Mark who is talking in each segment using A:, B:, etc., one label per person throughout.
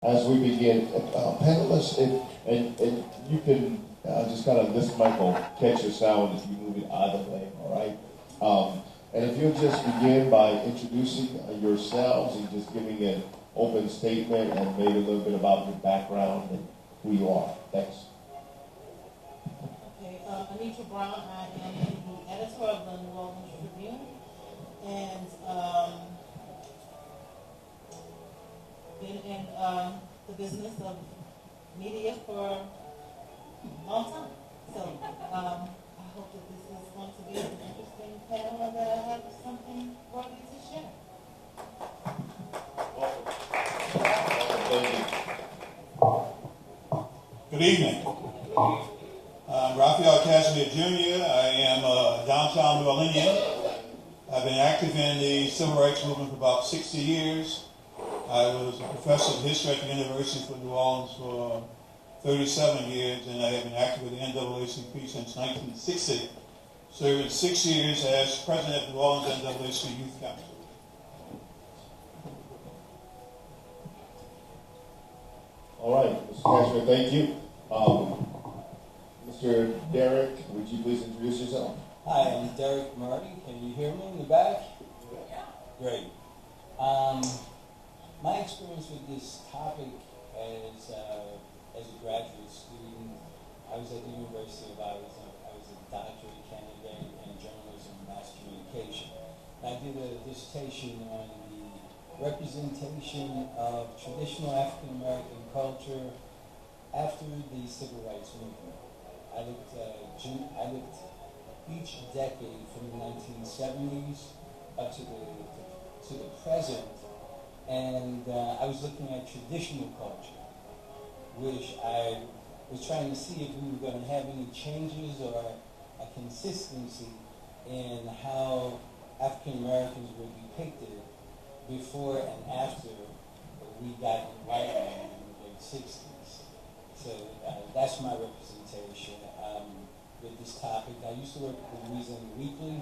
A: as we begin. Panelists, and you can just kind of, this mic will catch your sound if you move it either way, all right? And if you'll just begin by introducing yourselves and just giving an open statement and maybe a little bit about your background and who you are. Thanks.
B: Okay, Anitra Brown. I am the editor of the Orleans Tribune, and been in the business of media for a long time. So I hope that this is going to be an interesting panel and that I have something worthy to share.
C: Good evening. I'm Raphael Cassimere Jr. I am a downtown New Orleanian. I've been active in the civil rights movement for about 60 years. I was a professor of history at the University of New Orleans for 37 years, and I have been active with the NAACP since 1960, serving 6 years as president of the New Orleans NAACP Youth Council.
A: All right, Mr. Cassimere, thank you. Mr. Derrick, would you please introduce yourself?
D: Hi, I'm Derrick Murray. Can you hear me in the back? Yeah. Great. My experience with this topic as a graduate student, I was at the University of I was a doctorate candidate in journalism and mass communication. I did a dissertation on the representation of traditional African American culture after the civil rights movement. I looked each decade from the 1970s up to the present, and I was looking at traditional culture, which I was trying to see if we were going to have any changes or a consistency in how African Americans were depicted before and after we got enlightenment in the late 60s. So that's my representation with this topic. I used to work with Louisiana Weekly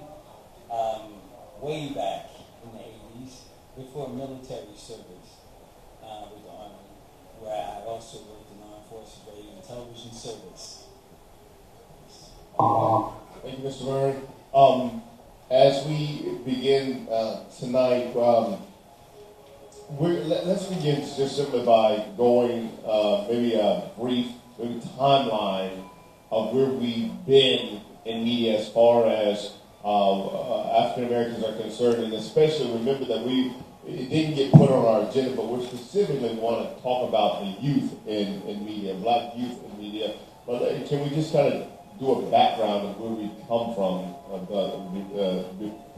D: way back in the 80s before military service with the Army, where I also worked in armed forces radio and television service.
A: Thank you, Mr. Murray. As we begin tonight, let's begin just simply by going maybe a brief timeline of where we've been in media as far as African Americans are concerned, and especially remember that it didn't get put on our agenda, but we specifically want to talk about the youth in media, black youth in media. But can we just kind of do a background of where we come from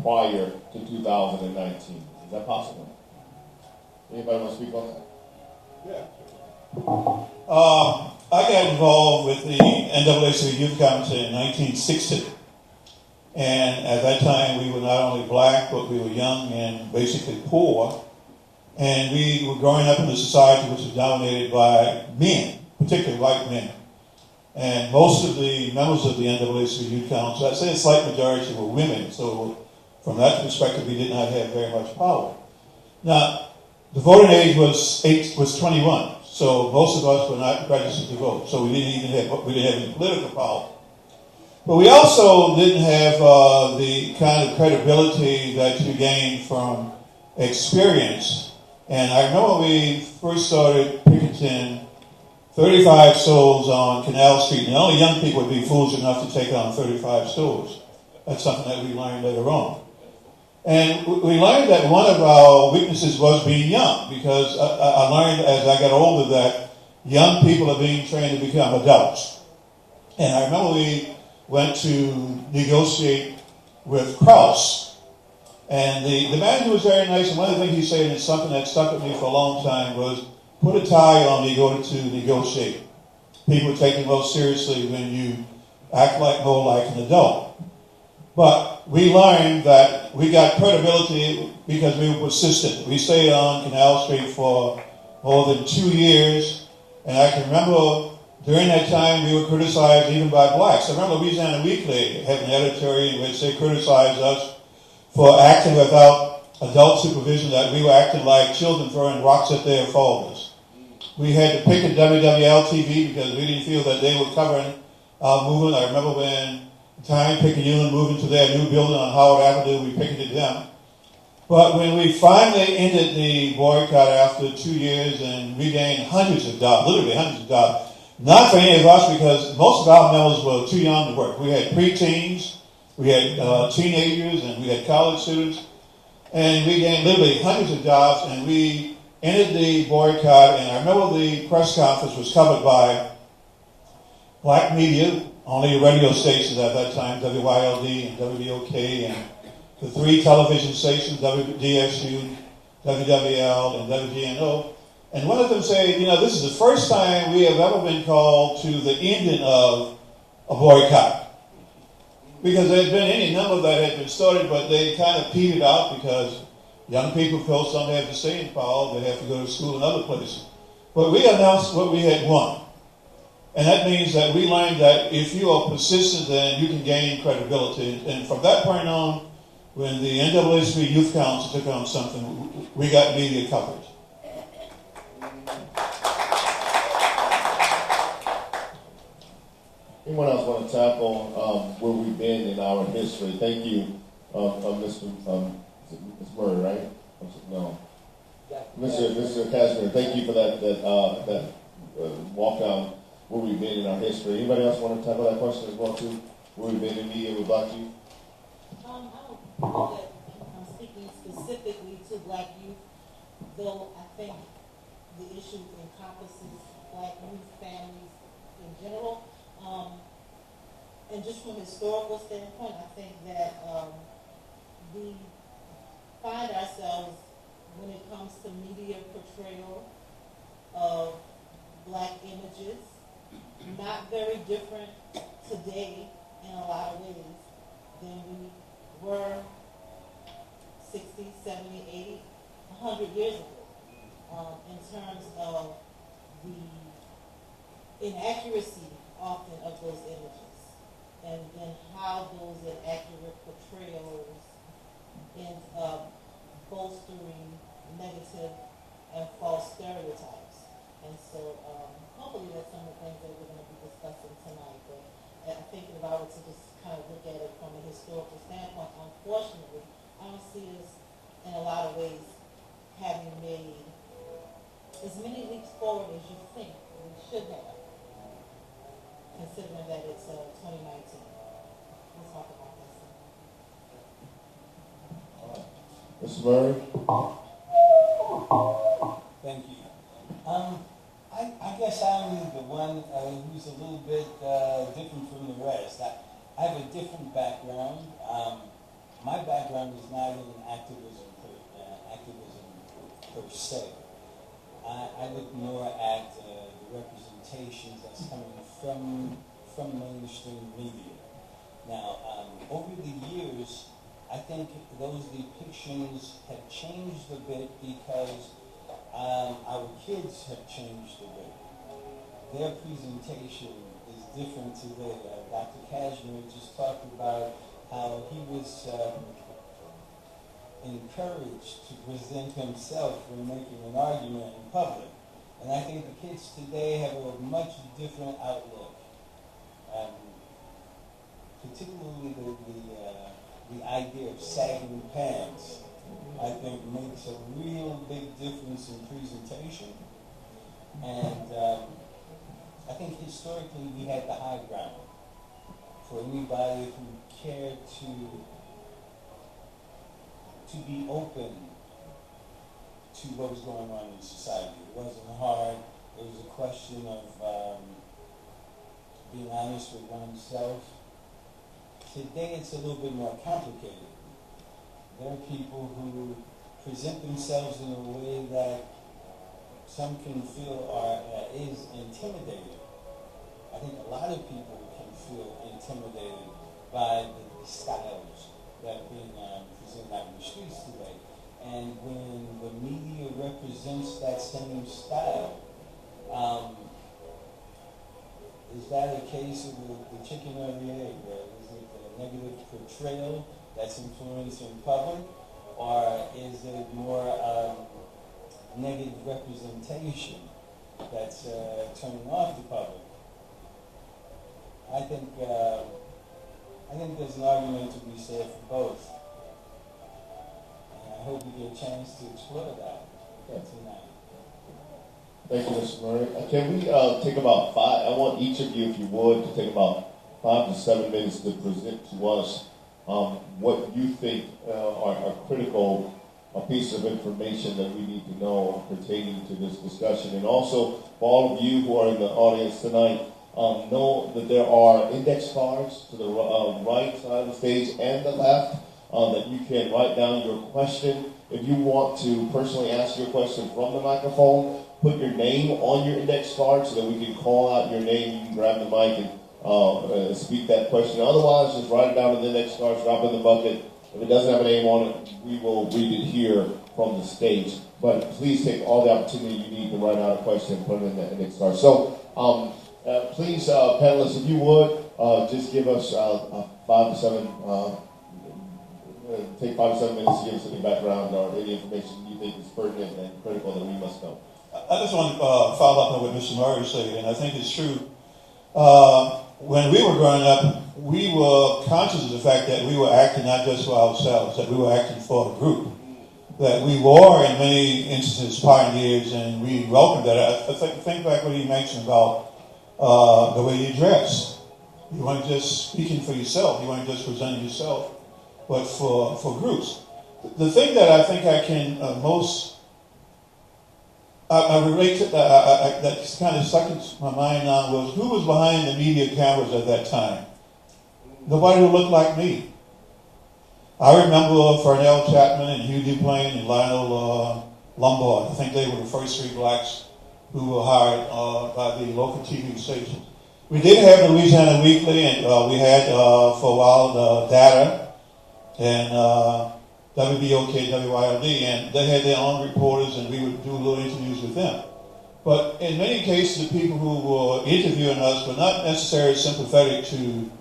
A: prior to 2019? Is that possible? Anybody want to speak on that?
C: Yeah. I got involved with the NAACP Youth Council in 1960. And at that time, we were not only black, but we were young and basically poor. And we were growing up in a society which was dominated by men, particularly white men. And most of the members of the NAACP Youth Council, I'd say a slight majority were women. So from that perspective, we did not have very much power. Now, the voting age was 21. So most of us were not registered to vote. So we didn't have any political power. But we also didn't have the kind of credibility that you gain from experience. And I remember when we first started picketing 35 stores on Canal Street, and only young people would be fools enough to take on 35 stores. That's something that we learned later on. And we learned that one of our weaknesses was being young, because I learned as I got older that young people are being trained to become adults. And I remember we went to negotiate with Krause. And the manager was very nice, and one of the things he said, and it's something that stuck with me for a long time, was put a tie on when you go to negotiate. People take you most seriously when you act more like an adult. But we learned that we got credibility because we were persistent. We stayed on Canal Street for more than 2 years, and I can remember during that time we were criticized even by blacks. I remember Louisiana Weekly had an editorial in which they criticized us for acting without adult supervision, that we were acting like children throwing rocks at their fathers. We had to picket WWL TV because we didn't feel that they were covering our movement. I remember when Time Picket Union moved into their new building on Howard Avenue, we picketed them. But when we finally ended the boycott after 2 years and regained hundreds of jobs, literally hundreds of jobs, not for any of us because most of our members were too young to work. We had preteens, we had teenagers, and we had college students. And we gained literally hundreds of jobs, and we ended the boycott. And I remember the press conference was covered by black media, only radio stations at that time, WYLD and WBOK, and the 3 television stations, WDSU, WWL, and WGNO. And one of them said, this is the first time we have ever been called to the ending of a boycott. Because there had been any number that had been started, but they kind of petered out because young people felt some have to stay in Powell, they have to go to school in other places. But we announced what we had won. And that means that we learned that if you are persistent, then you can gain credibility. And from that point on, when the NAACP Youth Council took on something, we got media coverage.
A: Anyone else want to tackle where we've been in our history? Thank you, Mr. Murray, right? No, Mr. Cassimere. Thank you for that walk down where we've been in our history. Anybody else want to tackle that question as well too? Where we've been in media with Black youth?
B: I don't know that I'm speaking specifically to Black youth, though I think the issue encompasses Black youth families in general. And just from a historical standpoint, I think that we find ourselves, when it comes to media portrayal of Black images, not very different today in a lot of ways than we were 60, 70, 80, 100 years ago, in terms of the inaccuracy often of those images, and then how those inaccurate portrayals end up bolstering negative and false stereotypes. And so hopefully that's some of the things that we're going to be discussing tonight. But I think if I were to just kind of look at it from a historical standpoint, unfortunately, I don't see us in a lot of ways having made as many leaps forward as you think we should have, considering that it's 2019. We'll talk about that
A: Mr.
B: soon.
A: Murray?
D: Thank you. I guess I'm the one who's a little bit different from the rest. I have a different background. My background is not in activism per se. I look more at the representations that's coming from mainstream media. Now, over the years, I think those depictions have changed a bit because our kids have changed a bit. Their presentation is different today. Dr. Cassimere just talked about how he was encouraged to present himself when making an argument in public. And I think the kids today have a much different outlook. Particularly the idea of sagging pants, I think makes a real big difference in presentation. And I think historically we had the high ground for anybody who cared to be open to what was going on in society. It wasn't hard. It was a question of being honest with oneself. Today it's a little bit more complicated. There are people who present themselves in a way that some can feel is intimidating. I think a lot of people can feel intimidated by the styles that are being presented out in the streets today. And when the media represents that same style, is that a case of the chicken or the egg? Is it a negative portrayal that's influencing public, or is it more negative representation that's turning off the public. I think there's an argument to be said for both. And I hope we get a chance to explore that tonight.
A: Thank you, Mr. Murray. Can we take about 5? I want each of you, if you would, to take about 5 to 7 minutes to present to us what you think are critical pieces of information that we need to know pertaining to this discussion. And also, for all of you who are in the audience tonight, know that there are index cards to the right side of the stage and the left that you can write down your question. If you want to personally ask your question from the microphone, put your name on your index card so that we can call out your name. You can grab the mic and speak that question. Otherwise, just write it down in the index card, drop it in the bucket. If it doesn't have a name on it, we will read it here from the stage. But please take all the opportunity you need to write out a question and put it in the index card. So please, panelists, if you would, just give us 5 to 7, take 5 to 7 minutes to give us any background or any information you think is pertinent and critical that we must know.
C: I just want to follow up on what Mr. Murray said, and I think it's true. When we were growing up, we were conscious of the fact that we were acting not just for ourselves, that we were acting for a group. That we were, in many instances, pioneers, and we welcomed that. I think back what he mentioned about the way you dress. You weren't just speaking for yourself, you weren't just presenting yourself, but for groups. The thing that I think I can I relate to that kind of stuck in my mind now was who was behind the media cameras at that time? Nobody who looked like me. I remember Farnell Chapman and Hugh Duplain and Lionel Lombard. I think they were the first 3 blacks who were hired by the local TV stations. We did have the Louisiana Weekly, and we had for a while Data and WBOK, WYLD, and they had their own reporters, and we would do little interviews with them. But in many cases, the people who were interviewing us were not necessarily sympathetic to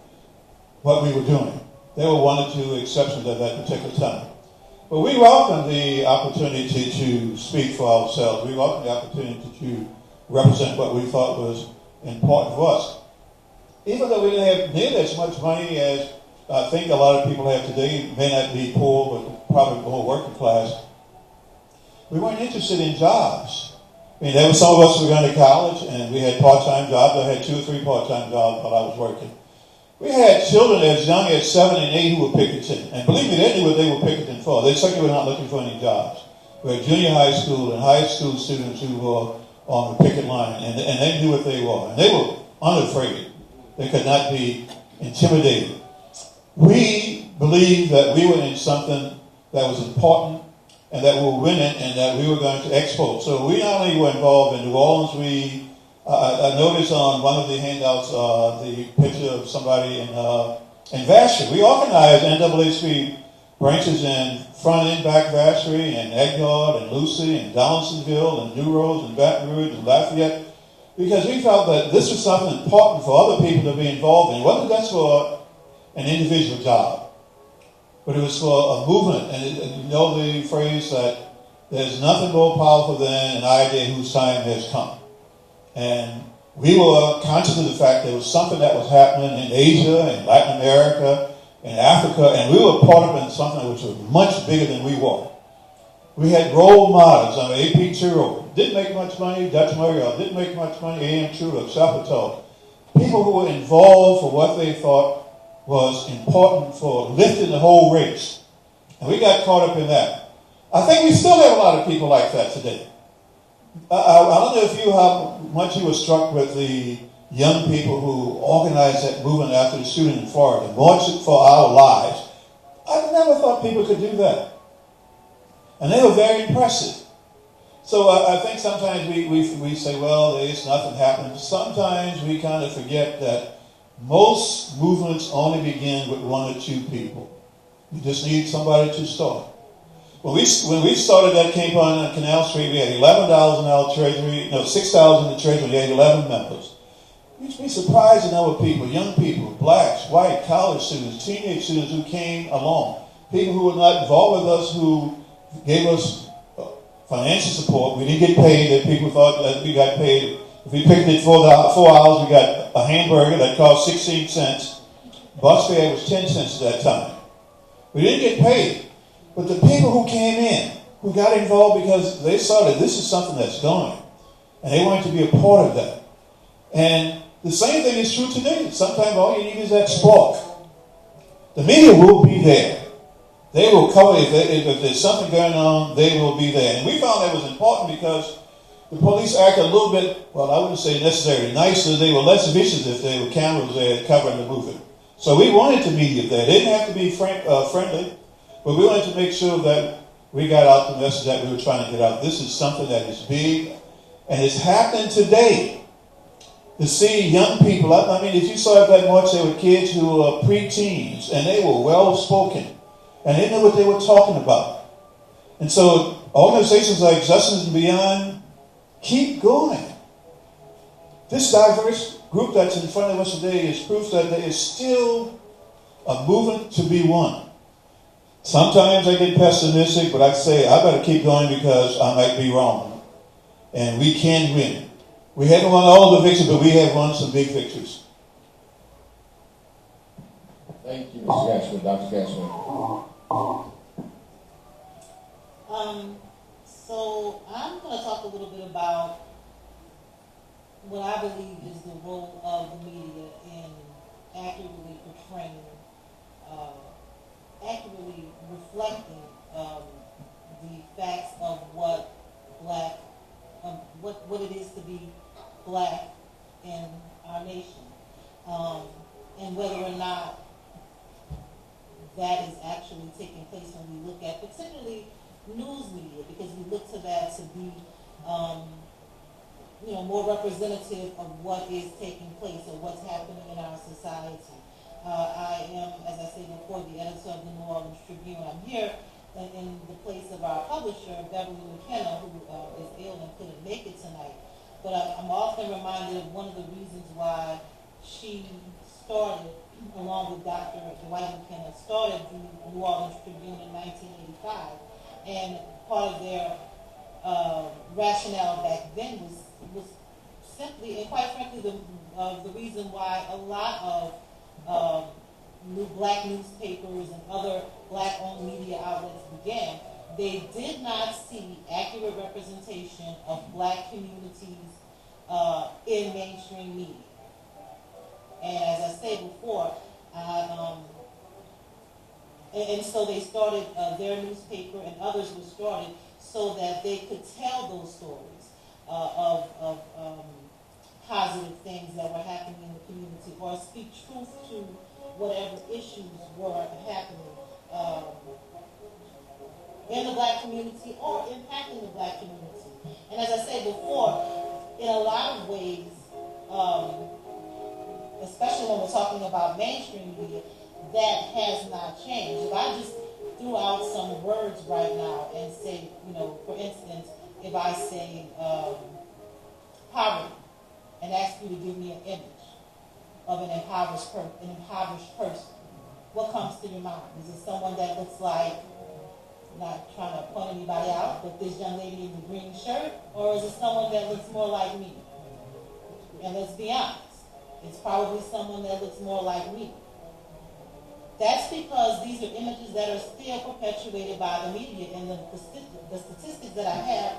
C: what we were doing. There were 1 or 2 exceptions at that particular time. But we welcomed the opportunity to speak for ourselves. We welcomed the opportunity to represent what we thought was important for us. Even though we didn't have nearly as much money as I think a lot of people have today, may not be poor, but probably more working class, we weren't interested in jobs. I mean, there were some of us who were going to college, and we had part-time jobs. I had 2 or 3 part-time jobs while I was working. We had children as young as 7 and 8 who were picketing. And believe me, they knew what they were picketing for. They certainly were not looking for any jobs. We had junior high school and high school students who were on the picket line, and they knew what they were. And they were unafraid. They could not be intimidated. We believed that we were in something that was important and that we were winning and that we were going to export. So we not only were involved in New Orleans, I noticed on one of the handouts the picture of somebody in Vacherie. We organized NAACP branches in Front and Back Vacherie and Edgard and Lucy and Donaldsonville and New Roads and Baton Rouge and Lafayette, because we felt that this was something important for other people to be involved in. It wasn't just for an individual job, but it was for a movement. And you know the phrase that there's nothing more powerful than an idea whose time has come. And we were conscious of the fact there was something that was happening in Asia, in Latin America, in Africa, and we were part of it in something which was much bigger than we were. We had role models. I mean, A.P. Turo didn't make much money. Dutch Muriel didn't make much money. A.M. Trudeau, Chapato. People who were involved for what they thought was important for lifting the whole race. And we got caught up in that. I think we still have a lot of people like that today. I don't know how much you were struck with the young people who organized that movement after the shooting in Florida, March for Our Lives. I never thought people could do that. And they were very impressive. So I think sometimes we say, well, there's nothing happening. Sometimes we kind of forget that most movements only begin with 1 or 2 people. You just need somebody to start. When we started that campaign on Canal Street, we had $11 in our treasury, $6,000 in the treasury, we had 11 members. You'd be surprised the number of people, young people, blacks, white, college students, teenage students who came along. People who were not involved with us, who gave us financial support. We didn't get paid. That people thought that we got paid. If we picked it for the 4 hours, we got a hamburger that cost 16 cents. Bus fare was 10 cents at that time. We didn't get paid. But the people who came in, who got involved because they saw that this is something that's going, and they wanted to be a part of that. And the same thing is true today. Sometimes all you need is that spark. The media will be there. They will cover, if there's something going on, they will be there. And we found that was important because the police acted a little bit, well, I wouldn't say necessarily nicer. They were less vicious if there were cameras there covering the movement. So we wanted the media there. They didn't have to be friendly, but we wanted to make sure that we got out the message that we were trying to get out. This is something that is big, and it's happening today. To see young people, I mean, if you saw that march, there were kids who were pre-teens, and they were well-spoken, and they knew what they were talking about. And so organizations like Justice and Beyond keep going. This diverse group that's in front of us today is proof that there is still a movement to be won. Sometimes I get pessimistic, but I say I better keep going because I might be wrong. And we can win. We haven't won all of the victories, but we have won some big victories.
A: Thank you, Mr. Cassimere. Dr. Cassimere.
B: So I'm going to talk a little bit about what I believe is the role of the media in accurately portraying, accurately reflecting the facts of what black, what it is to be black in our nation, and whether or not that is actually taking place when we look at particularly news media, because we look to that to be more representative of what is taking place or what's happening in our society. I am, as I said before, the editor of the New Orleans Tribune. I'm here in the place of our publisher, Beverly McKenna, who is ill and couldn't make it tonight. But I'm often reminded of one of the reasons why she started, along with Dr. Dwight McKenna, started the New Orleans Tribune in 1985. And part of their rationale back then was simply, and quite frankly, the reason why a lot of black newspapers and other black-owned media outlets began. They did not see accurate representation of black communities in mainstream media. And as I said before, and so they started their newspaper, and others were started so that they could tell those stories of positive things that were happening in the community, or speak truth to whatever issues were happening in the black community or impacting the black community. And as I said before, in a lot of ways, especially when we're talking about mainstream media, that has not changed. If I just threw out some words right now and say, for instance, if I say poverty and ask you to give me an image of an impoverished person, what comes to your mind? Is it someone that looks like, not trying to point anybody out, but this young lady in the green shirt? Or is it someone that looks more like me? And let's be honest, it's probably someone that looks more like me. That's because these are images that are still perpetuated by the media, and the statistics that I have,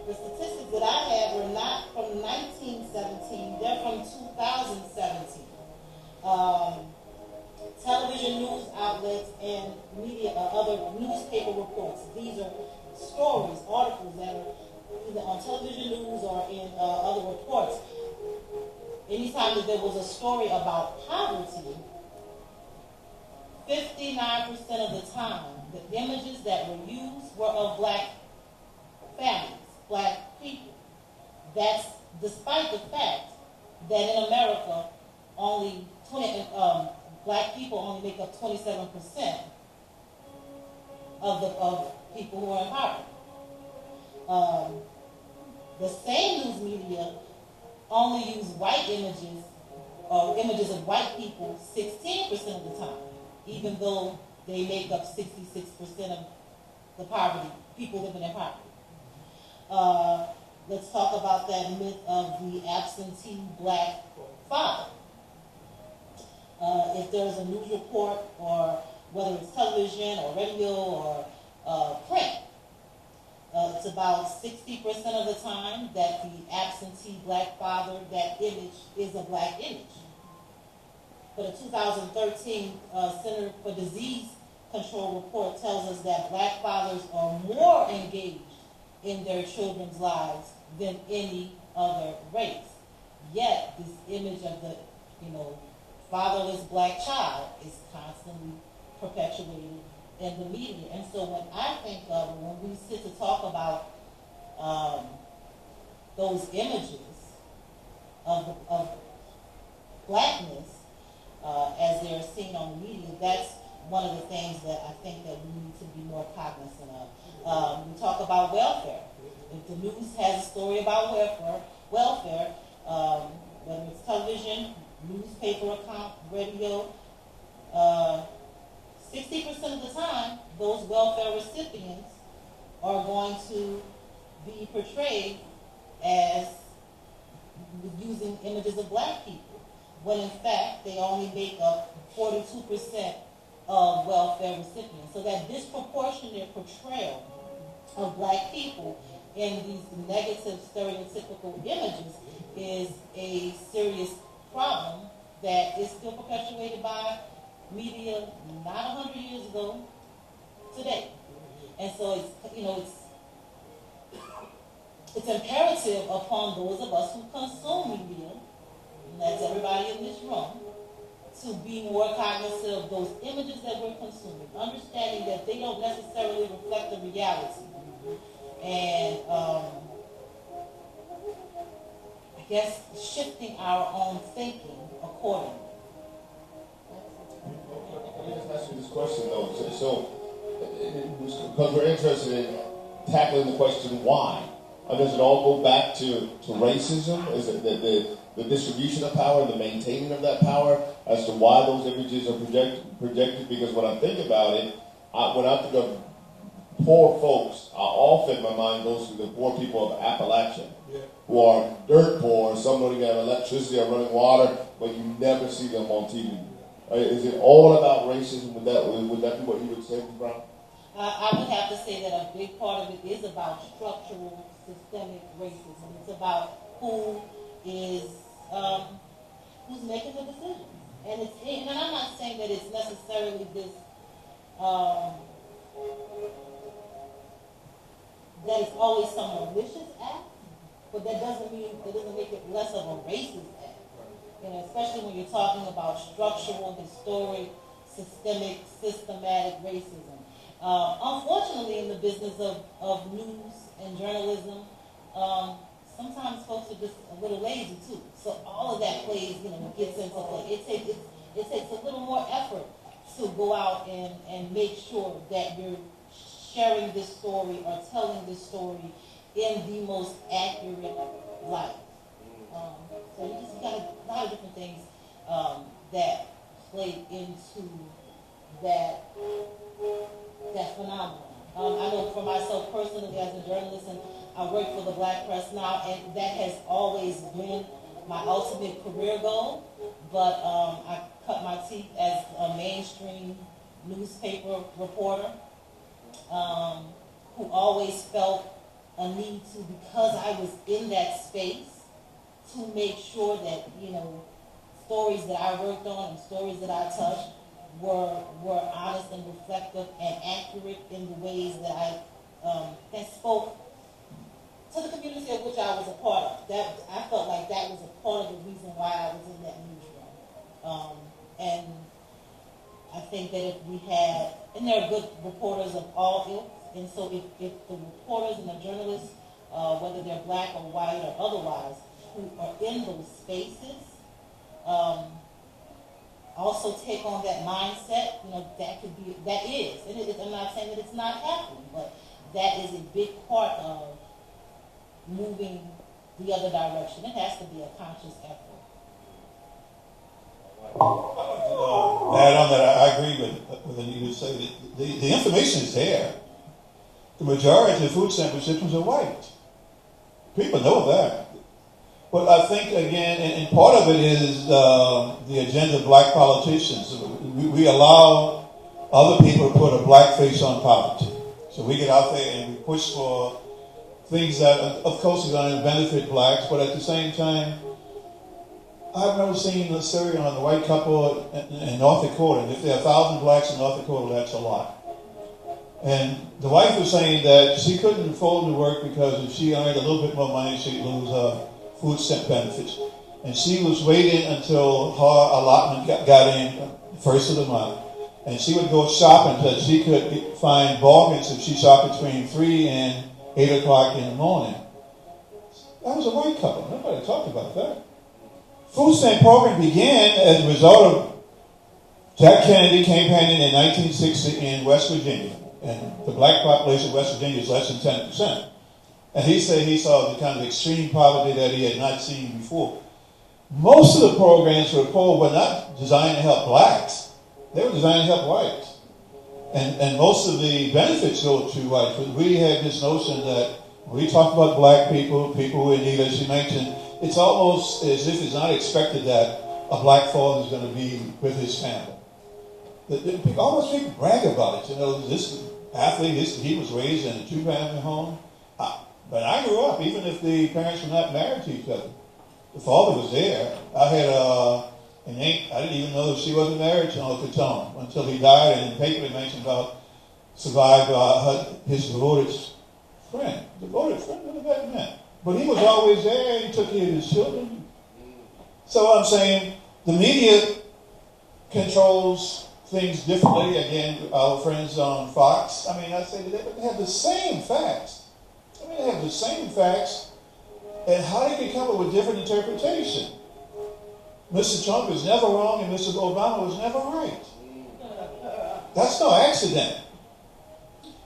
B: the statistics that I have are not from 1917, they're from 2017. Television news outlets and media, other newspaper reports. These are stories, articles that are either on television news or in other reports. Anytime that there was a story about poverty, 59% of the time, the images that were used were of black families, black people. That's despite the fact that in America, only black people only make up 27% of people who are in poverty. The same news media only use white images, or images of white people 16% of the time, even though they make up 66% of the poverty, people living in poverty. Let's talk about that myth of the absentee black father. If there's a news report, or whether it's television or radio or print, it's about 60% of the time that the absentee black father, that image is a black image. But a 2013 Center for Disease Control report tells us that black fathers are more engaged in their children's lives than any other race. Yet this image of the, fatherless black child is constantly perpetuated in the media. And so when I think of, when we sit to talk about those images of blackness as they're seen on the media, that's one of the things that I think that we need to be more cognizant of. We talk about welfare. If the news has a story about welfare, whether it's television, newspaper account, radio, 60% of the time, those welfare recipients are going to be portrayed as using images of black people, when in fact they only make up 42% of welfare recipients. So that disproportionate portrayal of black people in these negative stereotypical images is a serious problem that is still perpetuated by media not 100 years ago today. And so it's imperative upon those of us who consume media, and that's everybody in this room, to be more cognizant of those images that we're consuming, understanding that they don't necessarily reflect the reality. And I guess shifting our own thinking accordingly.
A: Let me just ask you this question, though. Because we're interested in tackling the question why. Does it all go back to racism? Is it the distribution of power and the maintaining of that power as to why those images are projected? Because when I think about it, when I think of poor folks, often my mind goes to the poor people of Appalachia, who are dirt poor. Some don't even have electricity or running water, but you never see them on TV. Is it all about racism? Would that be what you would say, Ms. Brown?
B: I would have to say that a big part of it is about structural, systemic racism. It's about who's making the decisions. And I'm not saying that it's necessarily this that it's always some malicious act, but that doesn't make it less of a racist act. Especially when you're talking about structural, historic, systematic racism. Unfortunately, in the business of news and journalism, sometimes folks are just a little lazy too. So all of that plays, gets into play. It takes a little more effort to go out and make sure that you're sharing this story or telling this story in the most accurate light. So you just got a lot of different things that play into that phenomenon. I know for myself personally as a journalist, and I work for the Black Press now, and that has always been my ultimate career goal. But I cut my teeth as a mainstream newspaper reporter who always felt a need to, because I was in that space, to make sure that, stories that I worked on and stories that I touched were honest and reflective and accurate in the ways that I that spoke to the community of which I was a part of. That I felt like that was a part of the reason why I was in that newsroom. And I think that if we had, and there are good reporters of all ilks, and so if the reporters and the journalists, whether they're black or white or otherwise, who are in those spaces, also take on that mindset, I'm not saying that it's not happening, but that is a big part of moving the other direction. It has to be a conscious effort.
C: Add on that, I agree with when you say that the information is there. The majority of food stamp recipients are white. People know that. But I think, again, and part of it is the agenda of black politicians. We allow other people to put a black face on poverty. So we get out there and we push for things that, of course, are going to benefit blacks, but at the same time, I've never seen a survey on the white couple in North Dakota. And if there are 1,000 blacks in North Dakota, that's a lot. And the wife was saying that she couldn't afford to work because if she earned a little bit more money, she'd lose her food stamp benefits. And she was waiting until her allotment got in first of the month. And she would go shopping so she could find bargains if she shopped between 3 and 8 o'clock in the morning. That was a white couple. Nobody talked about that. Food stamp program began as a result of Jack Kennedy campaigning in 1960 in West Virginia. And the black population of West Virginia is less than 10%. And he said he saw the kind of extreme poverty that he had not seen before. Most of the programs for the poor were not designed to help blacks. They were designed to help whites. And most of the benefits go to whites. But we had this notion that when we talk about black people, people who are in need, as you mentioned, it's almost as if it's not expected that a black father is going to be with his family. Almost people brag about it. You know, this athlete, he was raised in a 2-family home. But I grew up, even if the parents were not married to each other. The father was there. I had an aunt, I didn't even know that she wasn't married to Uncle Tom until he died, and in the paper they mentioned about survived his devoted friend. Devoted friend? What does that mean? But he was always there. He took care of his children. So I'm saying the media controls things differently. Again, our friends on Fox, I mean, I say they have the same facts. I mean, they have the same facts, and how they can come up with different interpretation. Mr. Trump is never wrong, and Mr. Obama was never right. That's no accident.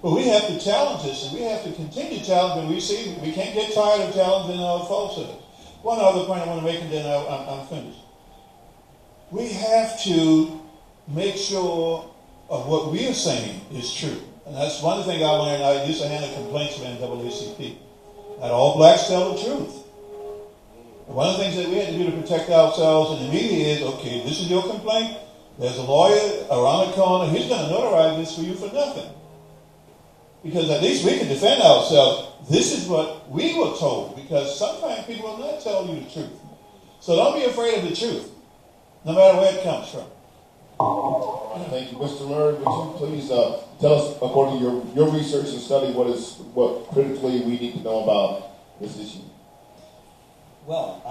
C: But we have to challenge this, and we have to continue challenging. We can't get tired of challenging our falsehoods. One other point I want to make, and then I'm finished. We have to make sure of what we are saying is true. And that's one of the things I learned. I used to handle complaints with NAACP. That all blacks tell the truth. And one of the things that we had to do to protect ourselves in the media is, okay, this is your complaint. There's a lawyer around the corner. He's going to notarize this for you for nothing. Because at least we can defend ourselves. This is what we were told. Because sometimes people will not tell you the truth. So don't be afraid of the truth, no matter where it comes from.
A: Thank you. Mr. Murray, would you please tell us, according to your research and study, what critically we need to know about this issue?
D: Well,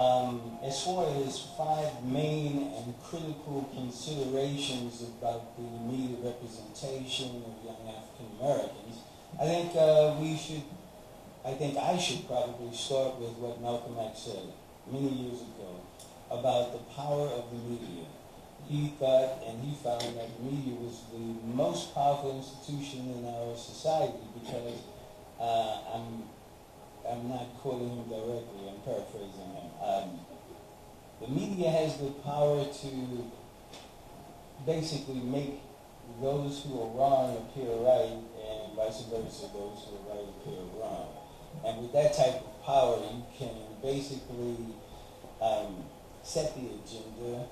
D: as far as 5 main and critical considerations about the media representation of young African Americans, I think I should probably start with what Malcolm X said many years ago about the power of the media. He thought and he found that the media was the most powerful institution in our society because I'm not quoting him directly, I'm paraphrasing him. The media has the power to basically make those who are wrong appear right and vice versa, those who are right appear wrong. And with that type of power, you can basically set the agenda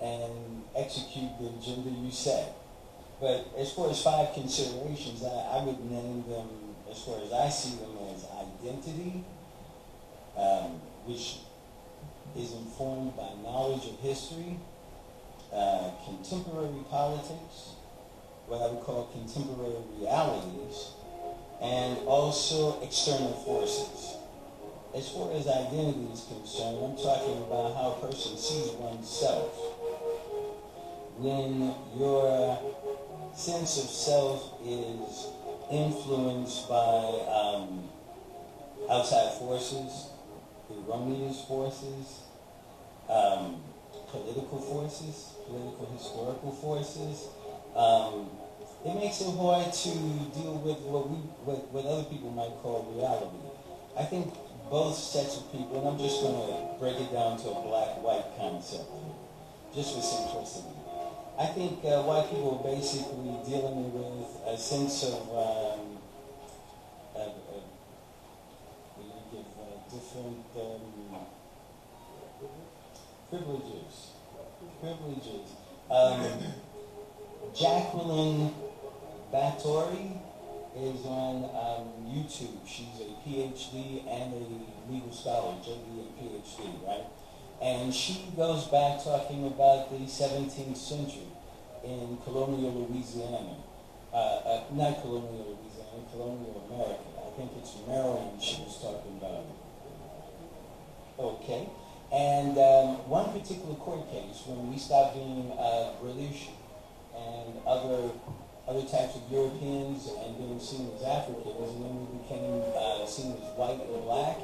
D: and execute the agenda you set. But as far as 5 considerations, I would name them, as far as I see them, as identity, which is informed by knowledge of history, contemporary politics, what I would call contemporary realities, and also external forces. As far as identity is concerned, I'm talking about how a person sees oneself. When your sense of self is influenced by outside forces, erroneous forces, political historical forces, it makes it hard to deal with what other people might call reality. I think both sets of people, and I'm just going to break it down to a black-white concept, just for simplicity. I think white people are basically dealing with a sense of we give different privileges. Jacqueline Bathory is on YouTube. She's a PhD and a legal scholar, JD and PhD, right? And she goes back talking about the 17th century in colonial Louisiana. Not colonial Louisiana, colonial America. I think it's Maryland she was talking about. Okay. And one particular court case, when we stopped being British and other types of Europeans and being seen as Africans, and then we became seen as white and black,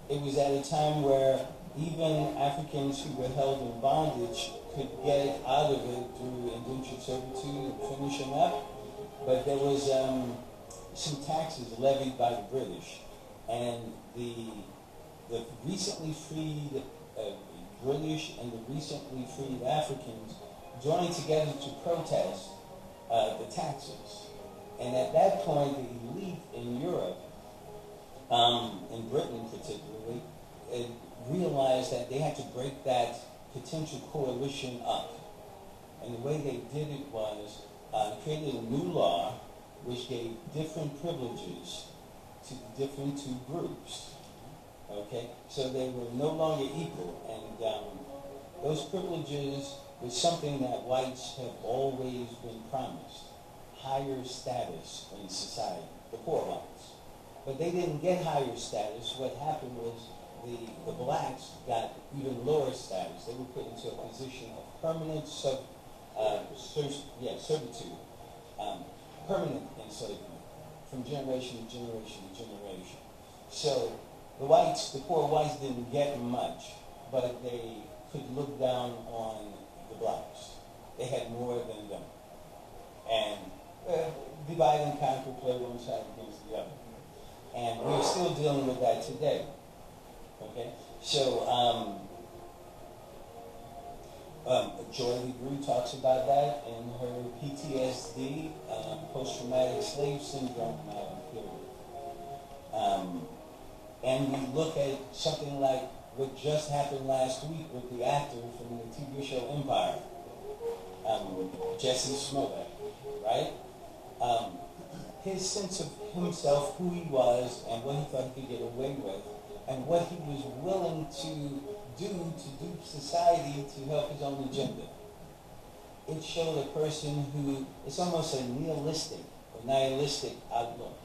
D: it was at a time where even Africans who were held in bondage could get out of it through indentured servitude and finishing up, but there was some taxes levied by the British, and the recently freed British and the recently freed Africans joined together to protest the taxes. And at that point, the elite in Europe, in Britain particularly, realized that they had to break that potential coalition up. And the way they did it was created a new law which gave different privileges to the different two groups. Okay, so they were no longer equal, and those privileges was something that whites have always been promised: higher status in society, the poor whites. But they didn't get higher status. What happened was the blacks got even lower status. They were put into a position of permanent servitude, permanent enslavement, from generation to generation to generation. So the poor whites didn't get much, but they could look down on the blacks. They had more than them. And divide and conquer, play one side against the other. And we're still dealing with that today. Okay? So, Joy LeGroux talks about that in her PTSD, post-traumatic slave syndrome theory. And we look at something like what just happened last week with the actor from the TV show Empire, Jesse Smollett, right? His sense of himself, who he was, and what he thought he could get away with, and what he was willing to dupe society to help his own agenda. It showed a person who, it's almost a nihilistic outlook.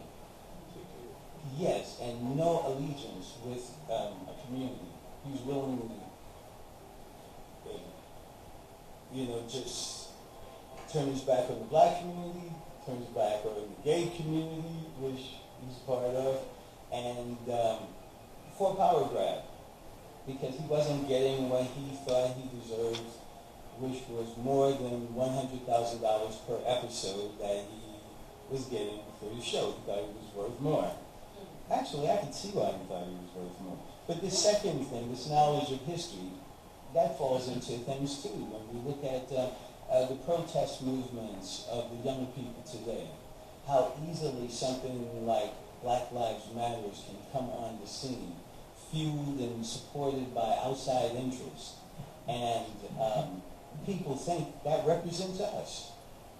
D: Yes, and no allegiance with a community. He was willing to, just turn his back on the black community, turn his back on the gay community, which he's part of, and for a power grab, because he wasn't getting what he thought he deserved, which was more than $100,000 per episode that he was getting for his show. He thought he was worth more. Actually, I could see why he thought he was worth more. But this second thing, this knowledge of history, that falls into things too. When we look at the protest movements of the young people today, how easily something like Black Lives Matter can come on the scene, fueled and supported by outside interests. And people think that represents us.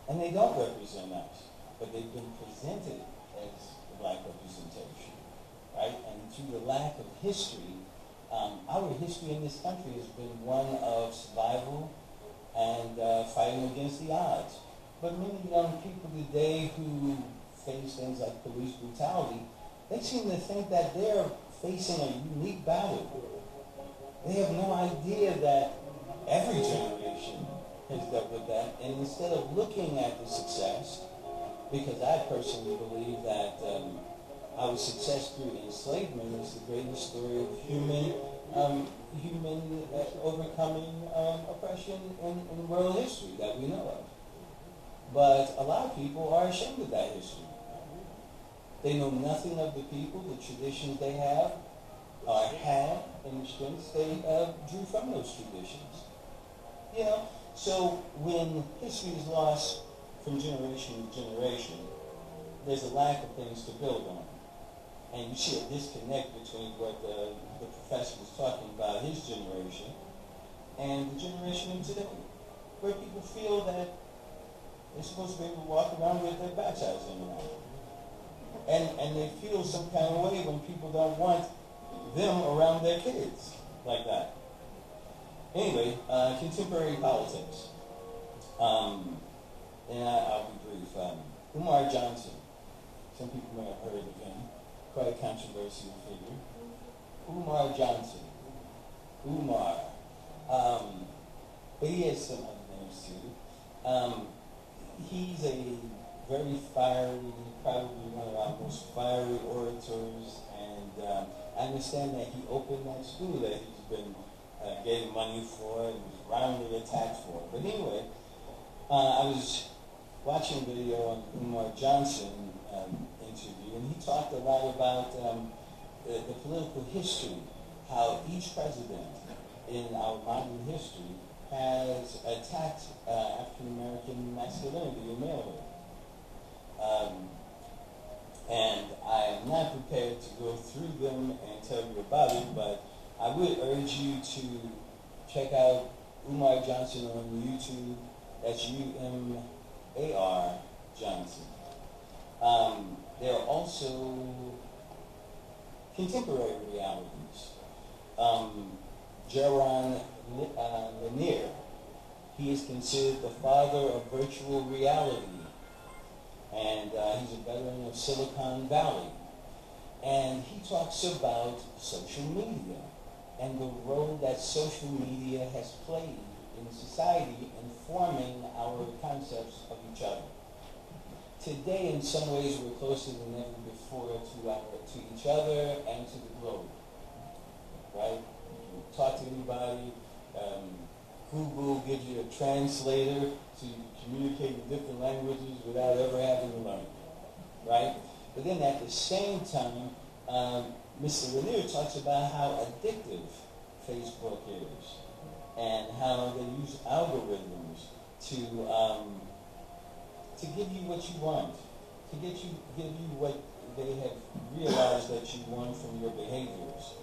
D: And they don't represent us. But they've been presented as the black representation. Right? And through the lack of history, our history in this country has been one of survival and fighting against the odds. But many young people today who face things like police brutality, they seem to think that they're facing a unique battle. They have no idea that every generation has dealt with that. And instead of looking at the success, because I personally believe that our success through enslavement is the greatest story of human overcoming oppression in world history that we know of. But a lot of people are ashamed of that history. They know nothing of the people, the traditions they have, or had, and the strengths they drew from those traditions. You know, So when history is lost from generation to generation, there's a lack of things to build on. And you see a disconnect between what the professor was talking about, his generation, and the generation of today, where people feel that they're supposed to be able to walk around with their baptized in their mouth. And they feel some kind of way when people don't want them around their kids like that. Anyway, contemporary politics. And I'll be brief. Umar Johnson. Some people may have heard of him. Quite a controversial figure. Umar Johnson. Umar. But he has some other names too. He's a very fiery, probably one of our most fiery orators, and I understand that he opened that school that he's been getting money for and was roundly attacked for. But anyway, I was watching a video on Umar Johnson interview, and he talked a lot about the political history, how each president in our modern history has attacked African-American masculinity and malehood. And I am not prepared to go through them and tell you about it, but I would urge you to check out Umar Johnson on YouTube. That's U-M-A-R Johnson. There are also contemporary realities. Jaron Lanier, he is considered the father of virtual reality. And he's a veteran of Silicon Valley. And he talks about social media and the role that social media has played in society in forming our concepts of each other. Today, in some ways, we're closer than ever before to each other and to the globe. Right? You talk to anybody. Google gives you a translator to communicate in different languages without ever having to learn. Right? But then at the same time, Mr. Lanier talks about how addictive Facebook is and how they use algorithms to give you what you want, to give you what they have realized that you want from your behaviors.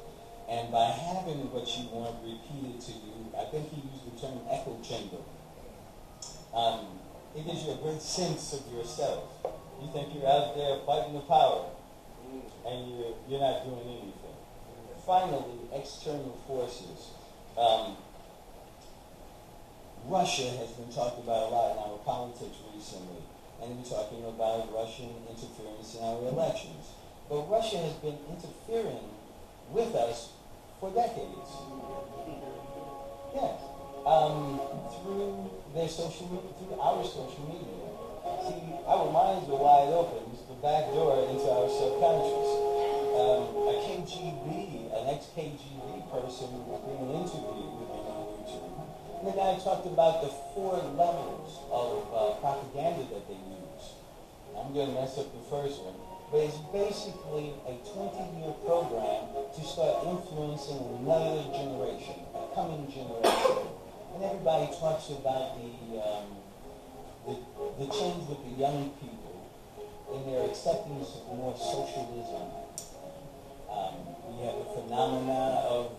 D: And by having what you want repeated to you, I think he used the term echo chamber. It gives you a great sense of yourself. You think you're out there fighting the power, and you're not doing anything. Finally, external forces. Russia has been talked about a lot in our politics recently, and we're talking about Russian interference in our elections. But Russia has been interfering with us for decades. Yes. Through our social media. See, our minds are wide open. It's the back door into our subconscious. A KGB, an ex-KGB person was being interviewed on YouTube. And the guy talked about the 4 levels of propaganda that they use. I'm going to mess up the first one. But it's basically a 20-year program to start influencing another generation, a coming generation. And everybody talks about the change with the young people and their acceptance of more socialism. We have the phenomena of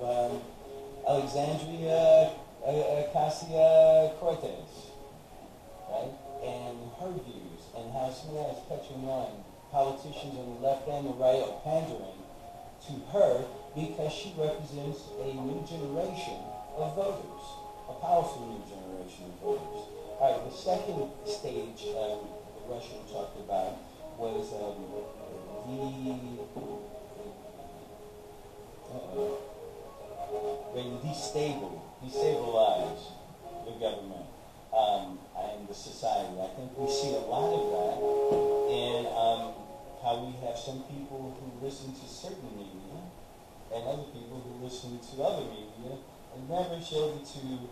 D: Alexandria Ocasio-Cortez, right? And her views and how someone is catching on. Politicians on the left and the right are pandering to her because she represents a new generation of voters, a powerful new generation of voters. All right, the second stage the Russian talked about was destabilize the government and the society. I think we see a lot of that in how we have some people who listen to certain media and other people who listen to other media and never show the two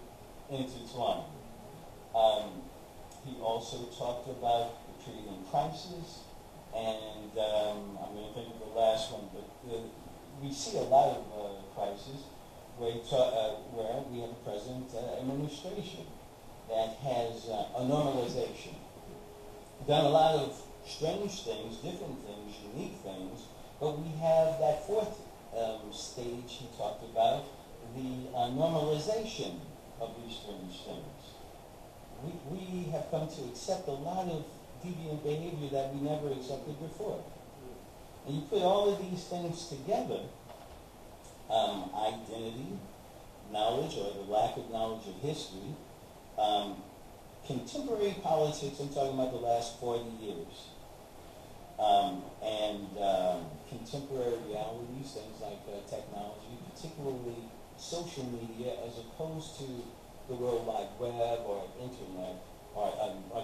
D: intertwine. He also talked about creating crisis, and I'm going to think of the last one, but we see a lot of crisis where we have a present administration that has a normalization. Done a lot of strange things, different things, unique things, but we have that fourth stage he talked about, the normalization of these strange things. We have come to accept a lot of deviant behavior that we never accepted before. And you put all of these things together, identity, knowledge, or the lack of knowledge of history, contemporary politics, I'm talking about the last 40 years, and contemporary realities, things like technology, particularly social media, as opposed to the World Wide Web or internet or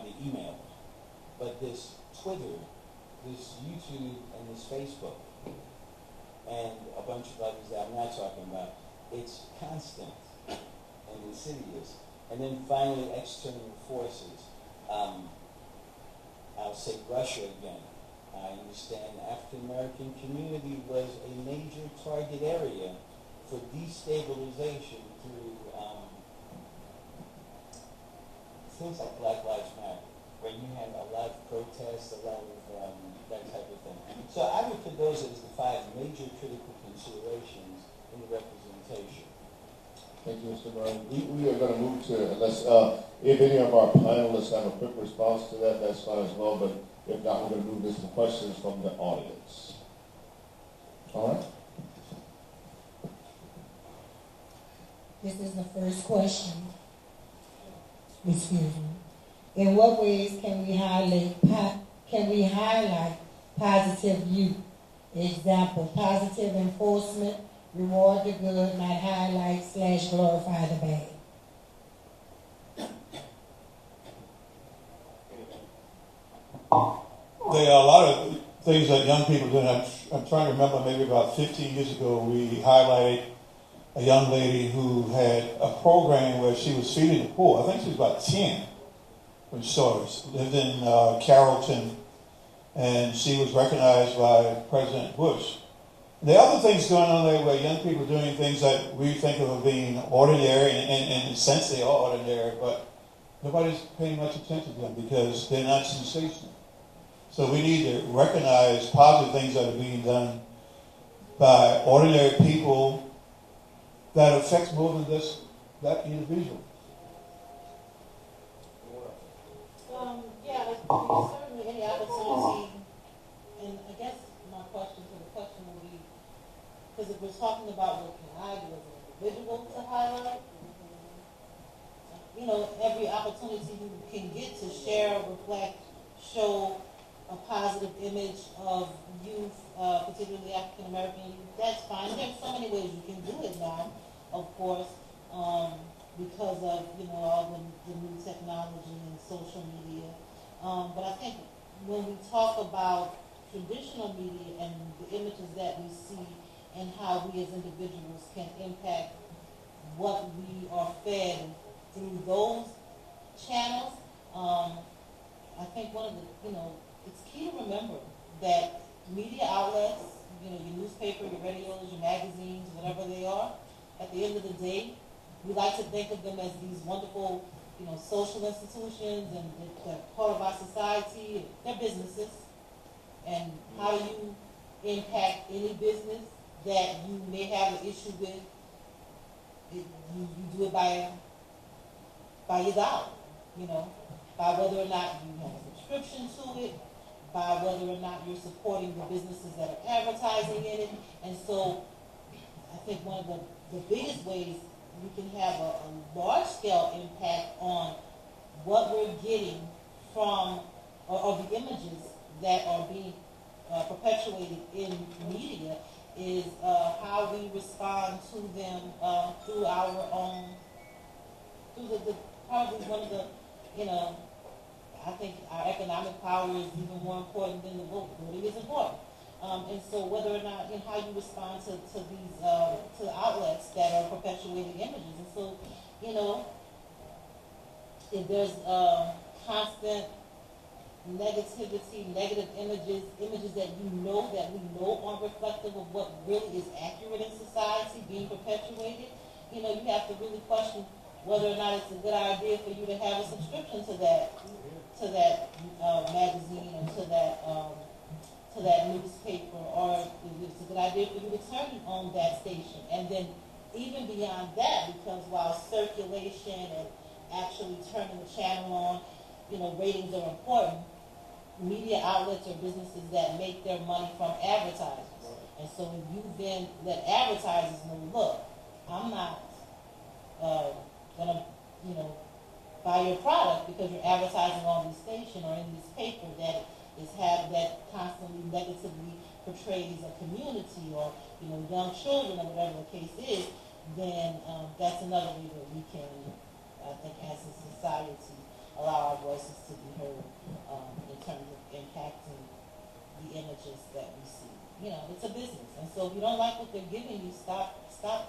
D: the email. But this Twitter, this YouTube, and this Facebook, and a bunch of others that I'm not talking about, it's constant and insidious. And then finally, external forces. I'll say Russia again. I understand the African American community was a major target area for destabilization through things like Black Lives Matter, where you had a lot of protests, a lot of that type of thing. So I would put those as the 5 major critical considerations in the representation.
A: Thank you, Mr. Brown. We are going to move to, unless if any of our panelists have a quick response to that, that's fine as well, but if not, we're going to move this to questions from the audience. All right?
E: This is the first question. Excuse me. In what ways can we highlight positive youth? Example, positive enforcement, reward the good, not highlight / glorify the bad.
C: There are a lot of things that young people do. I'm trying to remember, maybe about 15 years ago, we highlighted a young lady who had a program where she was feeding the poor. I think she was about 10 when she started. Lived in Carrollton, and she was recognized by President Bush. There are other things going on there where young people are doing things that we think of as being ordinary, and in a sense they are ordinary, but nobody's paying much attention to them because they're not sensational. So we need to recognize positive things that are being done by ordinary people that affects more than just that individual.
B: Yeah, certainly any opportunity, and I guess my question will be, because if we're talking about what can I do as an individual to highlight, every opportunity you can get to share, reflect, show a positive image of youth, particularly African American youth, that's fine. There's so many ways you can do it now, of course, because of all the new technology and social media. But I think when we talk about traditional media and the images that we see and how we as individuals can impact what we are fed through those channels, I think one of the, it's key to remember that media outlets, your newspaper, your radios, your magazines, whatever they are, at the end of the day, we like to think of them as these wonderful, social institutions and they're part of our society. They're businesses. And how do you impact any business that you may have an issue with? You do it by your dollar, by whether or not you have a subscription to it, by whether or not you're supporting the businesses that are advertising in it. And so I think one of the biggest ways we can have a large-scale impact on what we're getting from, or the images that are being perpetuated in media is how we respond to them through our own, through the probably one of the, I think our economic power is even more important than the vote. Voting is important. And so whether or not, how you respond to these, to the outlets that are perpetuating images. And so, if there's constant negativity, negative images that we know aren't reflective of what really is accurate in society being perpetuated, you have to really question, whether or not it's a good idea for you to have a subscription to that magazine or to that newspaper, or if it's a good idea for you to turn on that station. And then even beyond that, because while circulation and actually turning the channel on, ratings are important, media outlets are businesses that make their money from advertisers. And so when you then let advertisers know, look, I'm not gonna, buy your product because you're advertising on this station or in this paper that constantly negatively portrays a community or young children or whatever the case is, then that's another way that we can, I think, as a society, allow our voices to be heard in terms of impacting the images that we see. It's a business, and so if you don't like what they're giving you, stop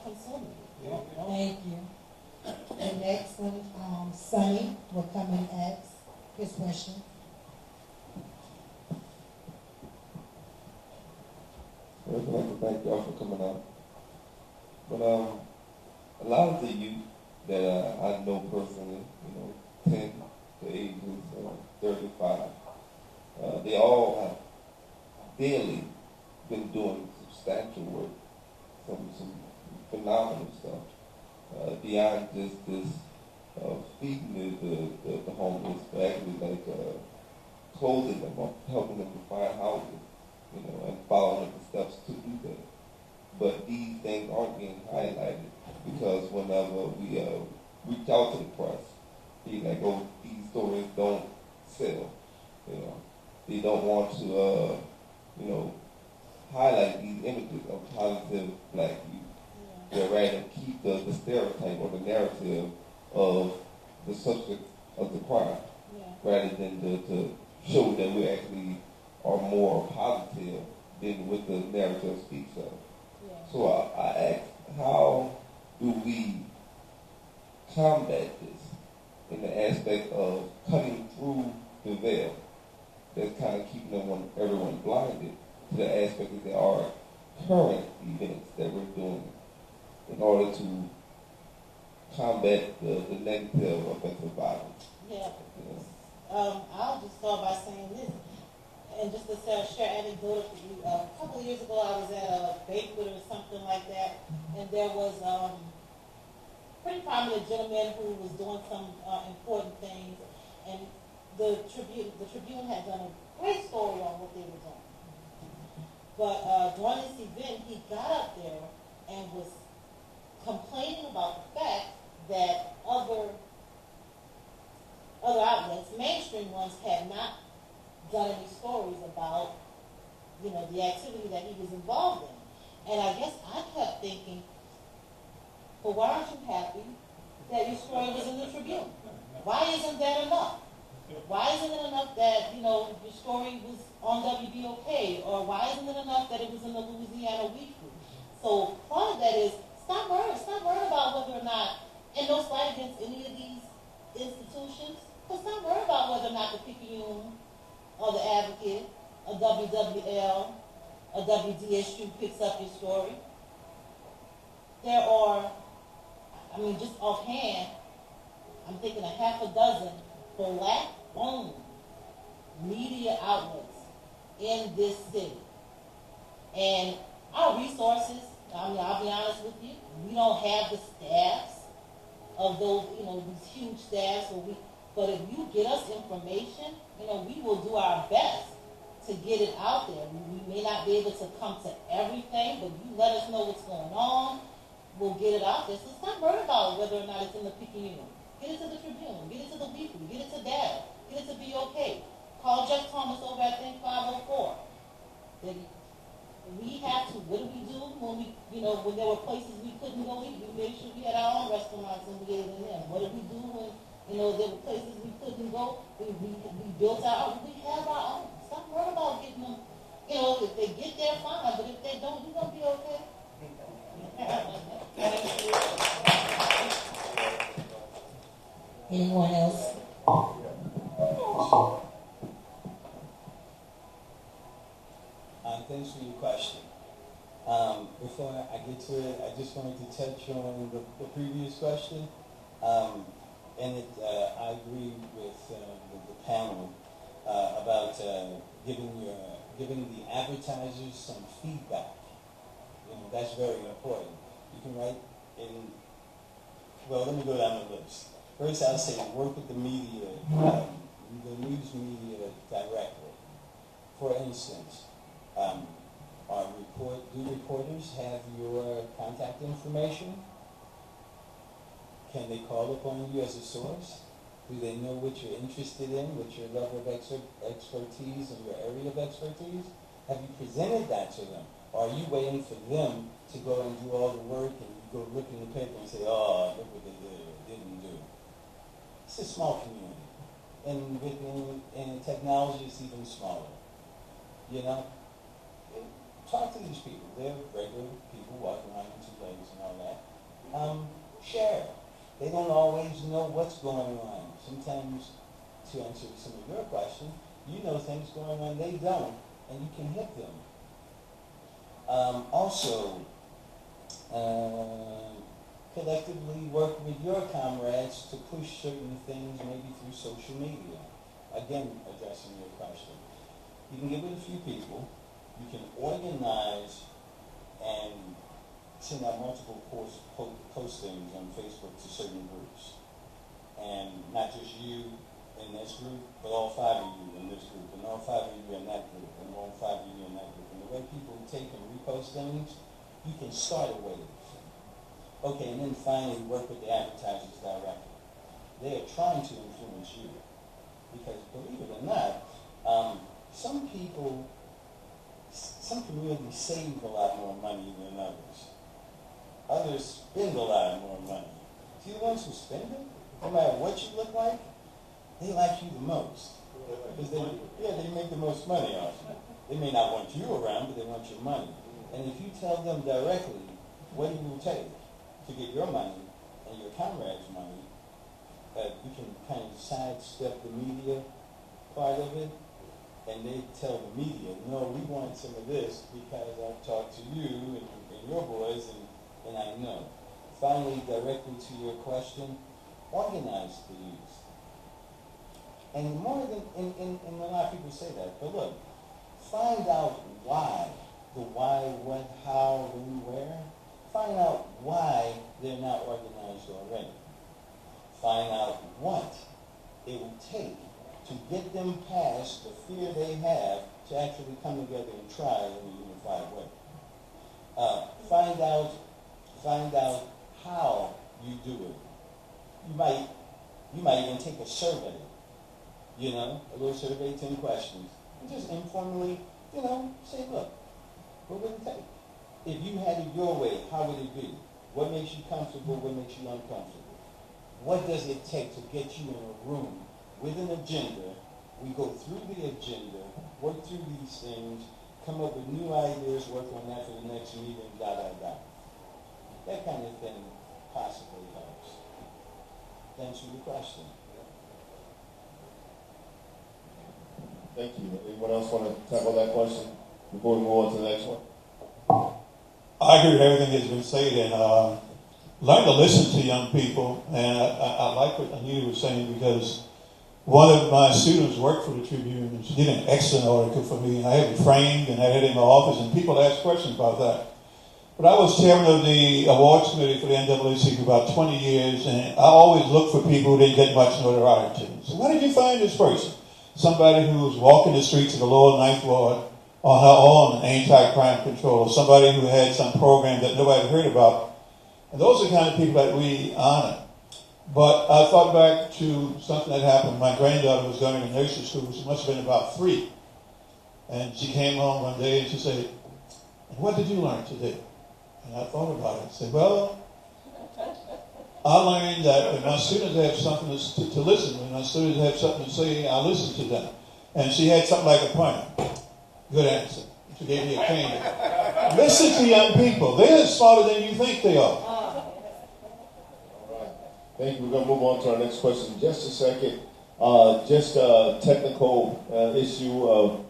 B: consuming it.
E: Thank you. The next one, Sonny will come and ask his question.
F: I'd like to thank y'all for coming out. But a lot of the youth that I know personally, 10 to ages 35, they all have daily been doing substantial work, some phenomenal stuff. Beyond just this feeding the homeless, but actually clothing them up, helping them to find houses, and following up the steps to do that. But these things aren't being highlighted because whenever we reach out to the press, be like, oh, these stories don't sell. They don't want to, highlight these images of positive black youth. They'd rather keep the stereotype or the narrative of the subject of the crime, rather than to show that we actually are more positive than what the narrative speaks of. So I ask, how do we combat this in the aspect of cutting through the veil that's kind of keeping everyone blinded to the aspect that there are current events that we're doing in order to combat the negative offensive violence?
B: I'll just start by saying this, and just to share anecdote with you. A couple of years ago, I was at a banquet or something like that, and there was a pretty prominent gentleman who was doing some important things, and the Tribune had done a great story on what they were doing. But during this event, he got up there and was complaining about the fact that other outlets, mainstream ones, had not done any stories about, the activity that he was involved in. And I guess I kept thinking, well, why aren't you happy that your story was in the Tribune? Why isn't that enough? Why isn't it enough that, your story was on WBOK? Or why isn't it enough that it was in the Louisiana Weekly? So part of that is, stop worrying about whether or not, and no slight against any of these institutions, but stop worrying about whether or not the Picayune or the Advocate, a WWL, a WDSU picks up your story. There are, just offhand, I'm thinking a half a dozen black-owned media outlets in this city. And our resources, I'll be honest with you, we don't have the staffs of those, these huge staffs. But if you get us information, we will do our best to get it out there. We may not be able to come to everything, but you let us know what's going on, we'll get it out there. So stop worrying about whether or not it's in the Picayune. Get it to the Tribune, get it to the Weekly, get it to Data, get it to BOK. Call Jeff Thomas over at Think 504. We have to, what do we do when when there were places we couldn't go eat? We made sure we had our own restaurants and we ate in them. What did we do when, there were places we couldn't go? We built our own, we have our own. Stop worrying about getting them, if they get there, fine, but if they don't, you're going to be okay.
E: Anyone else?
D: Thanks for your question. Before I get to it, I just wanted to touch on the previous question. I agree with the panel about giving the advertisers some feedback. You know, that's very important. You can write in. Well, let me go down the list. First, I'll say work with the media, the news media directly. For instance, do reporters have your contact information? Can they call upon you as a source? Do they know what you're interested in, what your level of expertise and your area of expertise? Have you presented that to them? Or are you waiting for them to go and do all the work and you go look in the paper and say, oh, look what they did or didn't do? It's a small community. And in technology, it's even smaller. You know? Talk to these people. They're regular people walking around in 2 legs and all that. Share. They don't always know what's going on. Sometimes, to answer some of your questions, you know things going on they don't, and you can hit them. Also, collectively work with your comrades to push certain things, maybe through social media. Again, addressing your question. You can give it a few people. You can organize and send out multiple postings on Facebook to certain groups. And not just you in this group, but all 5 of you in this group, and all 5 of you in that group, and all 5 of you in that group. And the way people take and repost things, you can start a wave. Okay, and then finally work with the advertisers directly. They are trying to influence you. Because believe it or not, some communities save a lot more money than others. Others spend a lot more money. See the ones who spend it, no matter what you look like, they like you the most. Because they make the most money off you. They may not want you around, but they want your money. And if you tell them directly what it will take to get your money and your comrades' money, you can kind of sidestep the media part of it. And they tell the media, no, we want some of this because I've talked to you and your boys, and I know. Finally, directly to your question, organize the youth. And more than, and a lot of people say that, but look, find out why. The why, what, how, when, where. Find out why they're not organized already. Find out what it will take to get them past the fear they have to actually come together and try in a unified way. Find out how you do it. You might even take a survey, a little survey, 10 questions, and just informally, say, look, what would it take? If you had it your way, how would it be? What makes you comfortable? What makes you uncomfortable? What does it take to get you in a room with an agenda? We go through the agenda, work through these things, come up with new ideas, work on that for the next meeting, That kind of thing possibly helps. Thanks for the question.
A: Thank you. Anyone else want to tackle that question before we move on to the next one?
C: I agree with everything that's been said, and learn to listen to young people. And I like what Anita was saying, because one of my students worked for the Tribune, and she did an excellent article for me, and I had it framed, and I had it in my office, and people asked questions about that. But I was chairman of the awards committee for the NAACP for about 20 years, and I always looked for people who didn't get much notoriety. So where did you find this person? Somebody who was walking the streets of the lower Ninth Ward on her own anti-crime control, somebody who had some program that nobody heard about. And those are the kind of people that we honor. But I thought back to something that happened. My granddaughter was going to nursery school. She must have been about 3. And she came home one day and she said, "What did you learn today?" And I thought about it. I said, well, I learned that when my students have something to listen, when my students have something to say, I listen to them. And she had something like a pointer. Good answer. She gave me a cane. Listen to young people. They're smarter than you think they are.
A: All right. Thank you. We're going to move on to our next question in just a second. Just a technical issue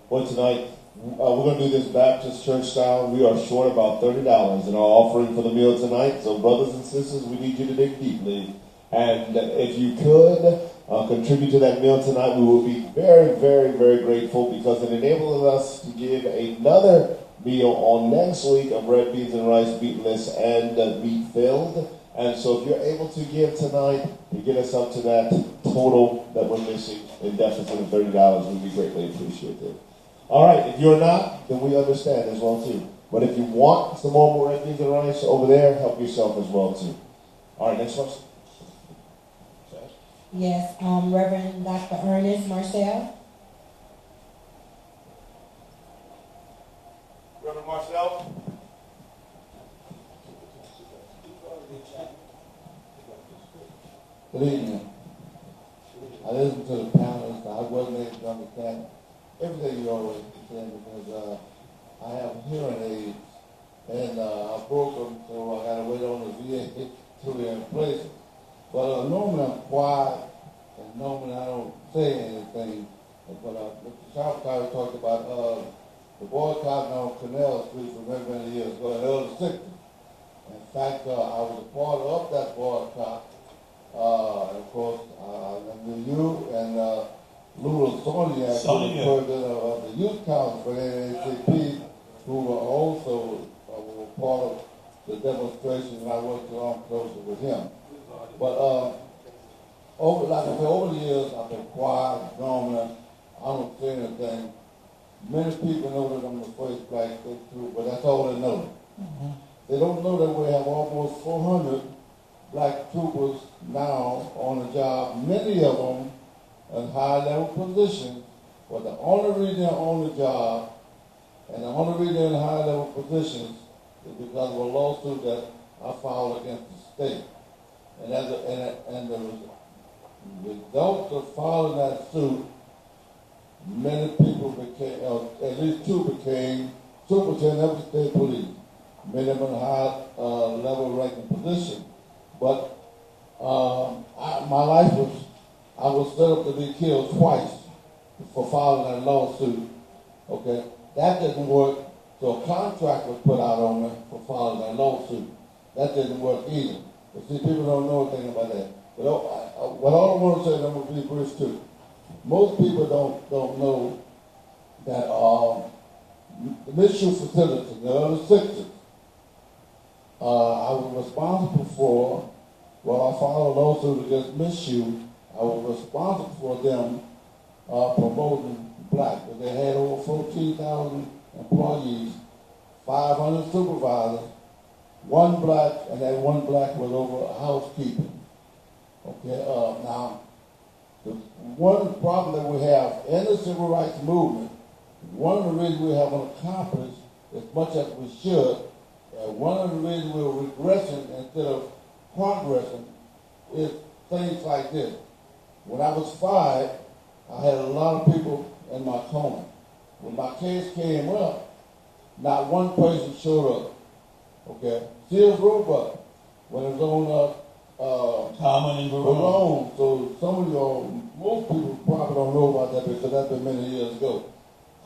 A: for tonight. We're going to do this Baptist church style. We are short about $30 in our offering for the meal tonight. So brothers and sisters, we need you to dig deeply And if you could contribute to that meal tonight, we would be very, very, very grateful because it enables us to give another meal on next week of red beans and rice, meatless and meat filled. And so if you're able to give tonight to get us up to that total that we're missing in deficit of $30, we'd be greatly appreciated. All right, if you're not, then we understand as well too. But if you want some more red beans and rice over there, help yourself as well too. All right, next question.
E: Yes, Reverend Dr. Ernest Marcel.
A: Reverend Marcel.
G: Good evening. I listened to the panelists. I wasn't able to understand everything you always saying because I have hearing aids and I broke them, so I got to wait on the VA till they're in place. But normally I'm quiet and normally I don't say anything. But Mr. Chapter talked about the boycott on Canal Street for many, many years ago in the early 60s. In fact, I was a part of that boycott. Of course, I knew you and Lula Sonia, president of the Youth Council for NAACP, who were also part of the demonstration, and I worked along closely with him. But over the years, I've been quiet, dormant. I don't say anything. Many people know that I'm the first black state trooper, but that's all they know. Mm-hmm. They don't know that we have almost 400 black troopers now on the job, many of them in high-level positions, but the only reason they're on the job and the only reason they're in high-level positions is because of a lawsuit that I filed against the state. And the result of filing that suit, many people became, at least two became superintendent of the state police, many of them in high-level ranking position. But my life I was set up to be killed twice for filing that lawsuit. Okay, that didn't work. So a contract was put out on me for filing that lawsuit. That didn't work either. But see, people don't know anything about that. But what all I want to say, and I'm going to be brief too. Most people don't know that the Mission facility in the early 60s, I was responsible for, I filed a lawsuit against MSU, I was responsible for them promoting black. But they had over 14,000 employees, 500 supervisors, one black, and that one black was over housekeeping. Okay, now, the one problem that we have in the civil rights movement, one of the reasons we haven't accomplished as much as we should, and one of the reasons we're regressing instead of progressing is things like this. When I was 5, I had a lot of people in my corner. When my case came up, not one person showed up. Okay, Sears Roebuck, when it was on
C: Common and
G: Verone. So some of y'all, most people probably don't know about that because that's been many years ago.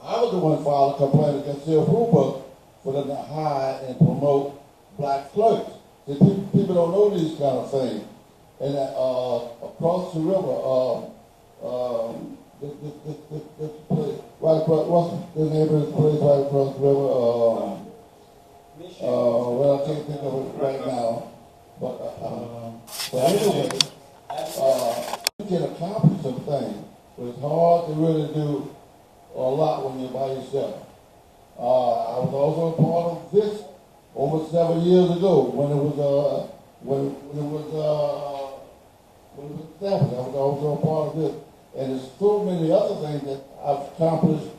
G: I was the one filing a complaint against Sears Roebuck for them to hire and promote black clerks. See, people don't know these kind of things. And across the river, this place, right across, what's the name of this place right across the river? Well, I can't think of it right now. But anyway, you can accomplish some things, but it's hard to really do a lot when you're by yourself. I was also a part of this over 7 years ago when it was established. I was also a part of this, and there's so many other things that I've accomplished.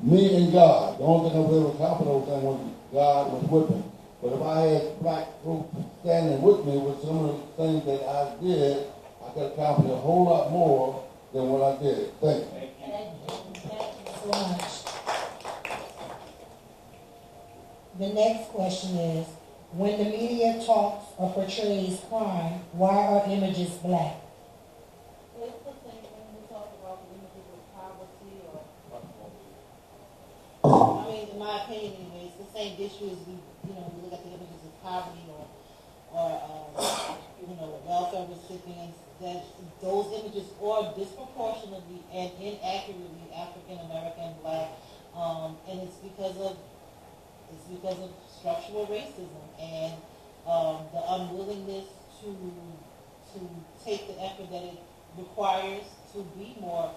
G: Me and God. The only thing I was able to accomplish was God was with me. But if I had black folks standing with me with some of the things that I did, I could accomplish a whole lot more than what I did. Thank you.
E: Thank you so much. The next question is, when the media talks or portrays crime, why are images black?
B: Well, it's the same when we talk about the images of poverty or, I mean, in my opinion anyway, it's the same issue as we look at the images of poverty or welfare recipients that those images are disproportionately and inaccurately African American, Black, and it's because of structural racism and the unwillingness to take the effort that it requires to be more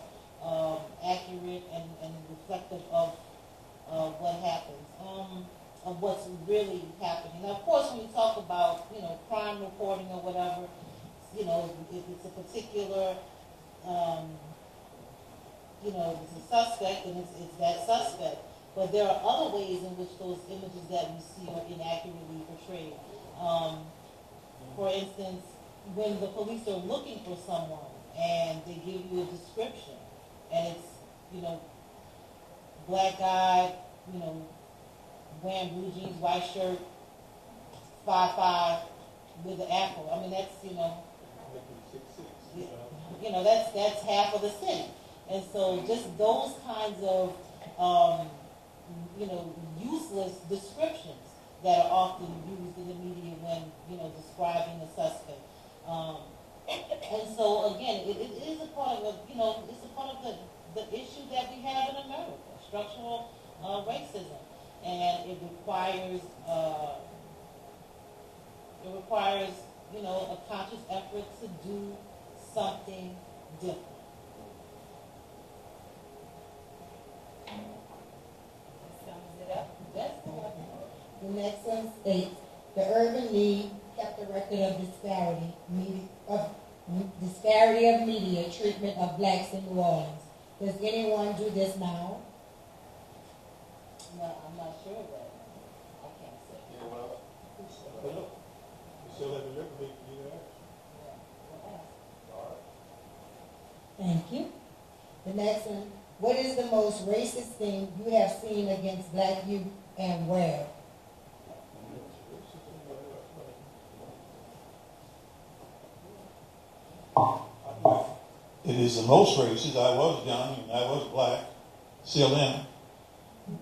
B: accurate and reflective of what happens, of what's really happening. Now, of course, when we talk about, crime reporting or whatever, if it's a particular, if it's a suspect, then it's that suspect. But there are other ways in which those images that we see are inaccurately portrayed. For instance, when the police are looking for someone and they give you a description, and it's, black guy, wearing blue jeans, white shirt, 5'5", with an afro. I mean, that's, that's half of the city. And so just those kinds of, useless descriptions that are often used in the media when, describing a suspect. And so again, it is a part of it's a part of the issue that we have in America, structural racism, and it requires a conscious effort to do something different.
E: Sums it up. That's all. The next one states, the Urban League kept a record of disparity of media treatment of blacks in New Orleans. Does anyone do this now?
B: No, I'm not sure of that. I can't say.
C: Yeah, well, I don't know. You still have a record, you do that?
E: Thank you. The next one, what is the most racist thing you have seen against black youth and where?
C: It is the most racist. I was young and I was black, still am.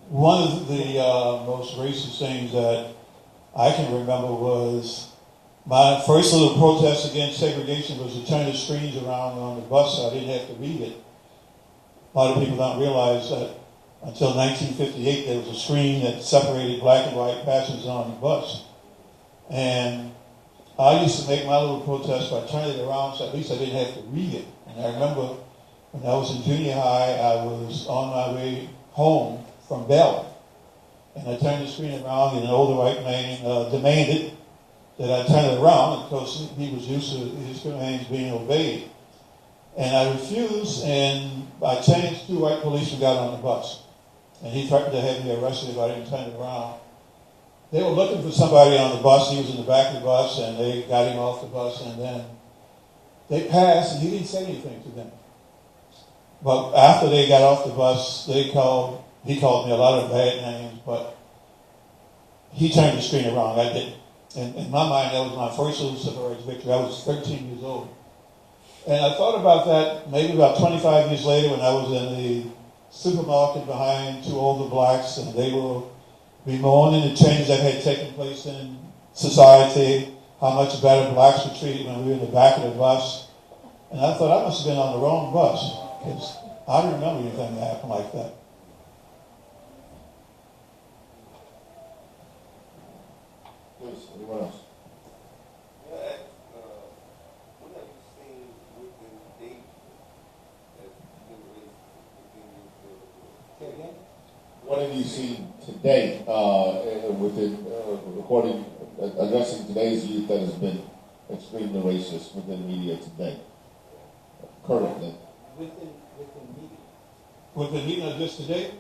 C: One of the most racist things that I can remember was my first little protest against segregation was to turn the screens around on the bus so I didn't have to read it. A lot of people don't realize that until 1958 there was a screen that separated black and white passengers on the bus. And I used to make my little protest by turning it around so at least I didn't have to read it. And I remember when I was in junior high, I was on my way home from Bell. And I turned the screen around and an older white man demanded that I turn it around. Of course, he was used to his commands being obeyed. And I refused, and by chance, 2 white policemen got on the bus. And he threatened to have me arrested if I didn't turn it around. They were looking for somebody on the bus. He was in the back of the bus, and they got him off the bus, and then they passed, and he didn't say anything to them. But after they got off the bus, he called me a lot of bad names, but he turned the screen around. I didn't. And in my mind, that was my first little civil rights victory. I was 13 years old. And I thought about that maybe about 25 years later when I was in the supermarket behind 2 older blacks, and they were bemoaning the changes that had taken place in society, how much better blacks were treated when we were in the back of the bus. And I thought I must have been on the wrong bus, because I don't remember anything that happened like that.
A: Please, anyone else?
F: What have you seen within date that's been released within your field?
D: Say again?
A: What have you seen today addressing today's youth that has been extremely racist within media today, currently?
D: Within media.
C: With the meeting of just today,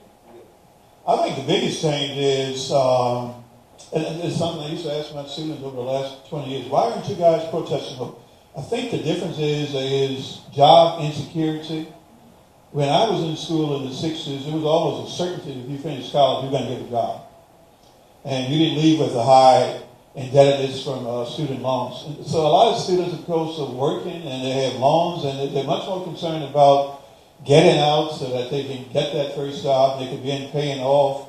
C: I think the biggest change is, and it's something I used to ask my students over the last 20 years, why aren't you guys protesting? I think the difference is job insecurity. When I was in school in the 60s, it was always a certainty if you finished college, you're going to get a job. And you didn't leave with a high indebtedness from student loans. And so a lot of students, of course, are working and they have loans, and they're much more concerned about getting out so that they can get that first job and they can begin paying off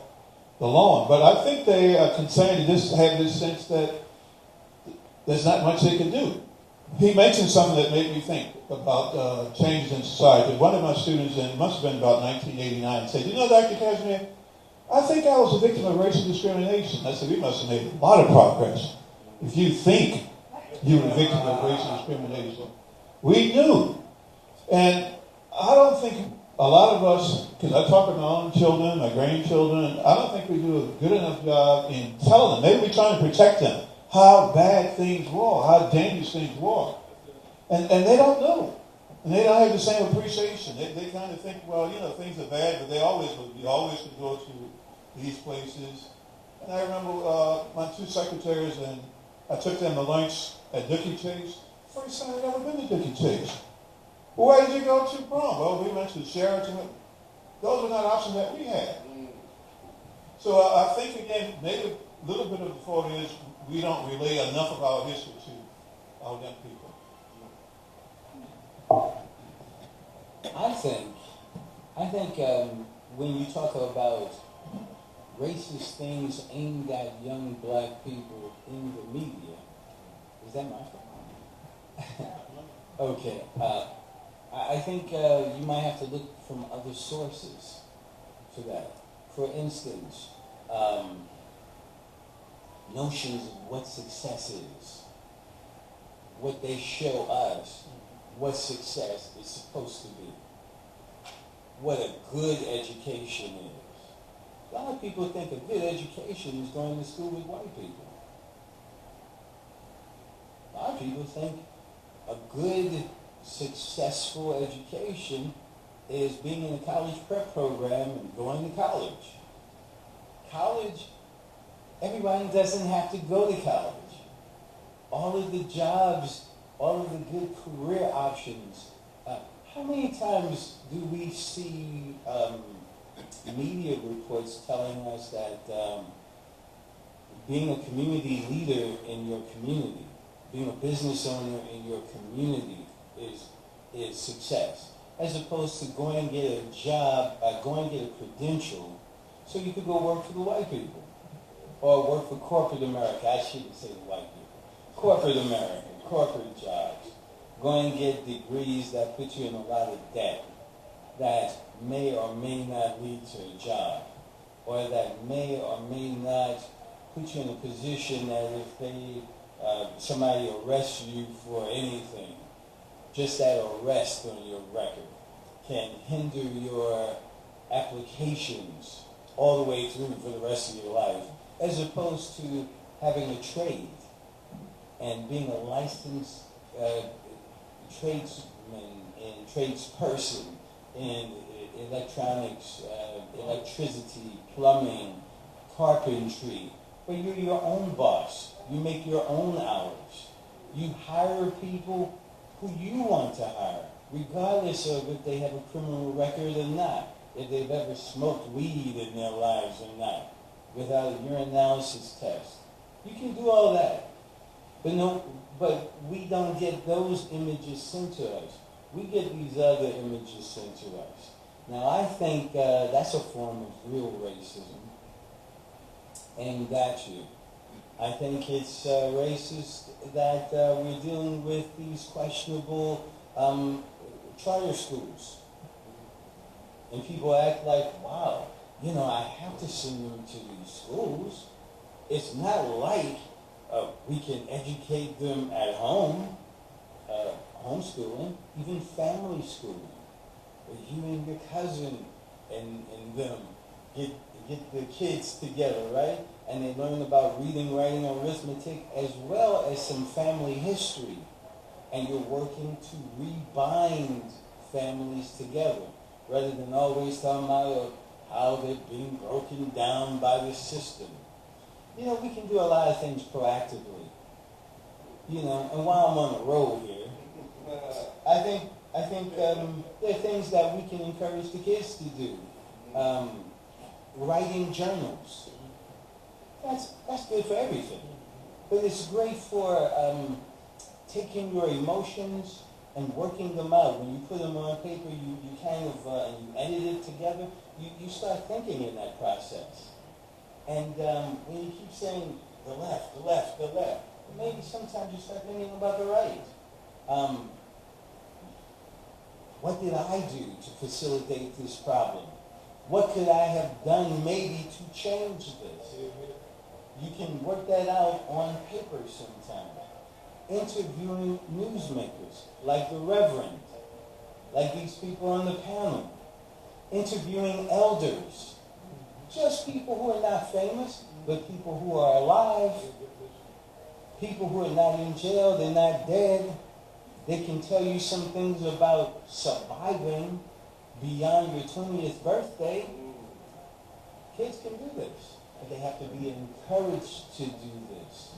C: the loan. But I think they are concerned to just have this sense that there's not much they can do. he mentioned something that made me think about changes in society. One of my students, and it must have been about 1989, said, Dr. Cassimere, I think I was a victim of racial discrimination. I said, we must have made a lot of progress. If you think you were a victim of racial discrimination. We knew. And I don't think a lot of us, because I talk with my own children, my grandchildren, I don't think we do a good enough job in telling them. Maybe we're trying to protect them. How bad things were, how dangerous things were. And they don't know. And they don't have the same appreciation. They kind of think, well, things are bad, but you always could go to these places. And I remember my two secretaries, and I took them to lunch at Dookie Chase. First time I'd ever been to Dookie Chase. Well, where did you go to prom? Well, we went to Sheraton. Those are not options that we had. So I think, again, maybe a little bit of the fault is we don't relay enough of our history to our young people.
D: I think when you talk about racist things aimed at young black people in the media, is that my fault? Okay. I think you might have to look from other sources for that. For instance, notions of what success is, what they show us, what success is supposed to be, what a good education is. A lot of people think a good education is going to school with white people. A lot of people think a good, successful education is being in a college prep program and going to college. College, everybody doesn't have to go to college. All of the jobs, all of the good career options. How many times do we see media reports telling us that being a community leader in your community, being a business owner in your community is success, as opposed to going and get a job, going and get a credential so you could go work for the white people or work for corporate America. I shouldn't say the white people. Corporate America, corporate jobs. Go and get degrees that put you in a lot of debt that may or may not lead to a job, or that may or may not put you in a position that if somebody arrests you for anything, just that arrest on your record can hinder your applications all the way through for the rest of your life, as opposed to having a trade and being a licensed tradesman and tradesperson in electronics, electricity, plumbing, carpentry, where you're your own boss. You make your own hours. You hire people who you want to hire, regardless of if they have a criminal record or not, if they've ever smoked weed in their lives or not, without a urinalysis test. You can do all that. But we don't get those images sent to us. We get these other images sent to us. Now, I think that's a form of real racism aimed at you. I think it's racist that we're dealing with these questionable charter schools. And people act like, wow, I have to send them to these schools. It's not like we can educate them at home, homeschooling, even family schooling. Where you and your cousin and them get the kids together, right? And they learn about reading, writing, arithmetic, as well as some family history. And you're working to rebind families together, rather than always talking about how they're being broken down by the system. We can do a lot of things proactively. And while I'm on the road here, I think there are things that we can encourage the kids to do. Writing journals. That's good for everything. But it's great for taking your emotions and working them out. When you put them on paper, you kind of, you edit it together, you start thinking in that process. And when you keep saying the left, maybe sometimes you start thinking about the right. What did I do to facilitate this problem? What could I have done maybe to change this? You can work that out on paper sometimes. Interviewing newsmakers, like the Reverend, like these people on the panel. Interviewing elders. Just people who are not famous, but people who are alive. People who are not in jail, they're not dead. They can tell you some things about surviving beyond your 20th birthday. Kids can do this, but they have to be encouraged to do this.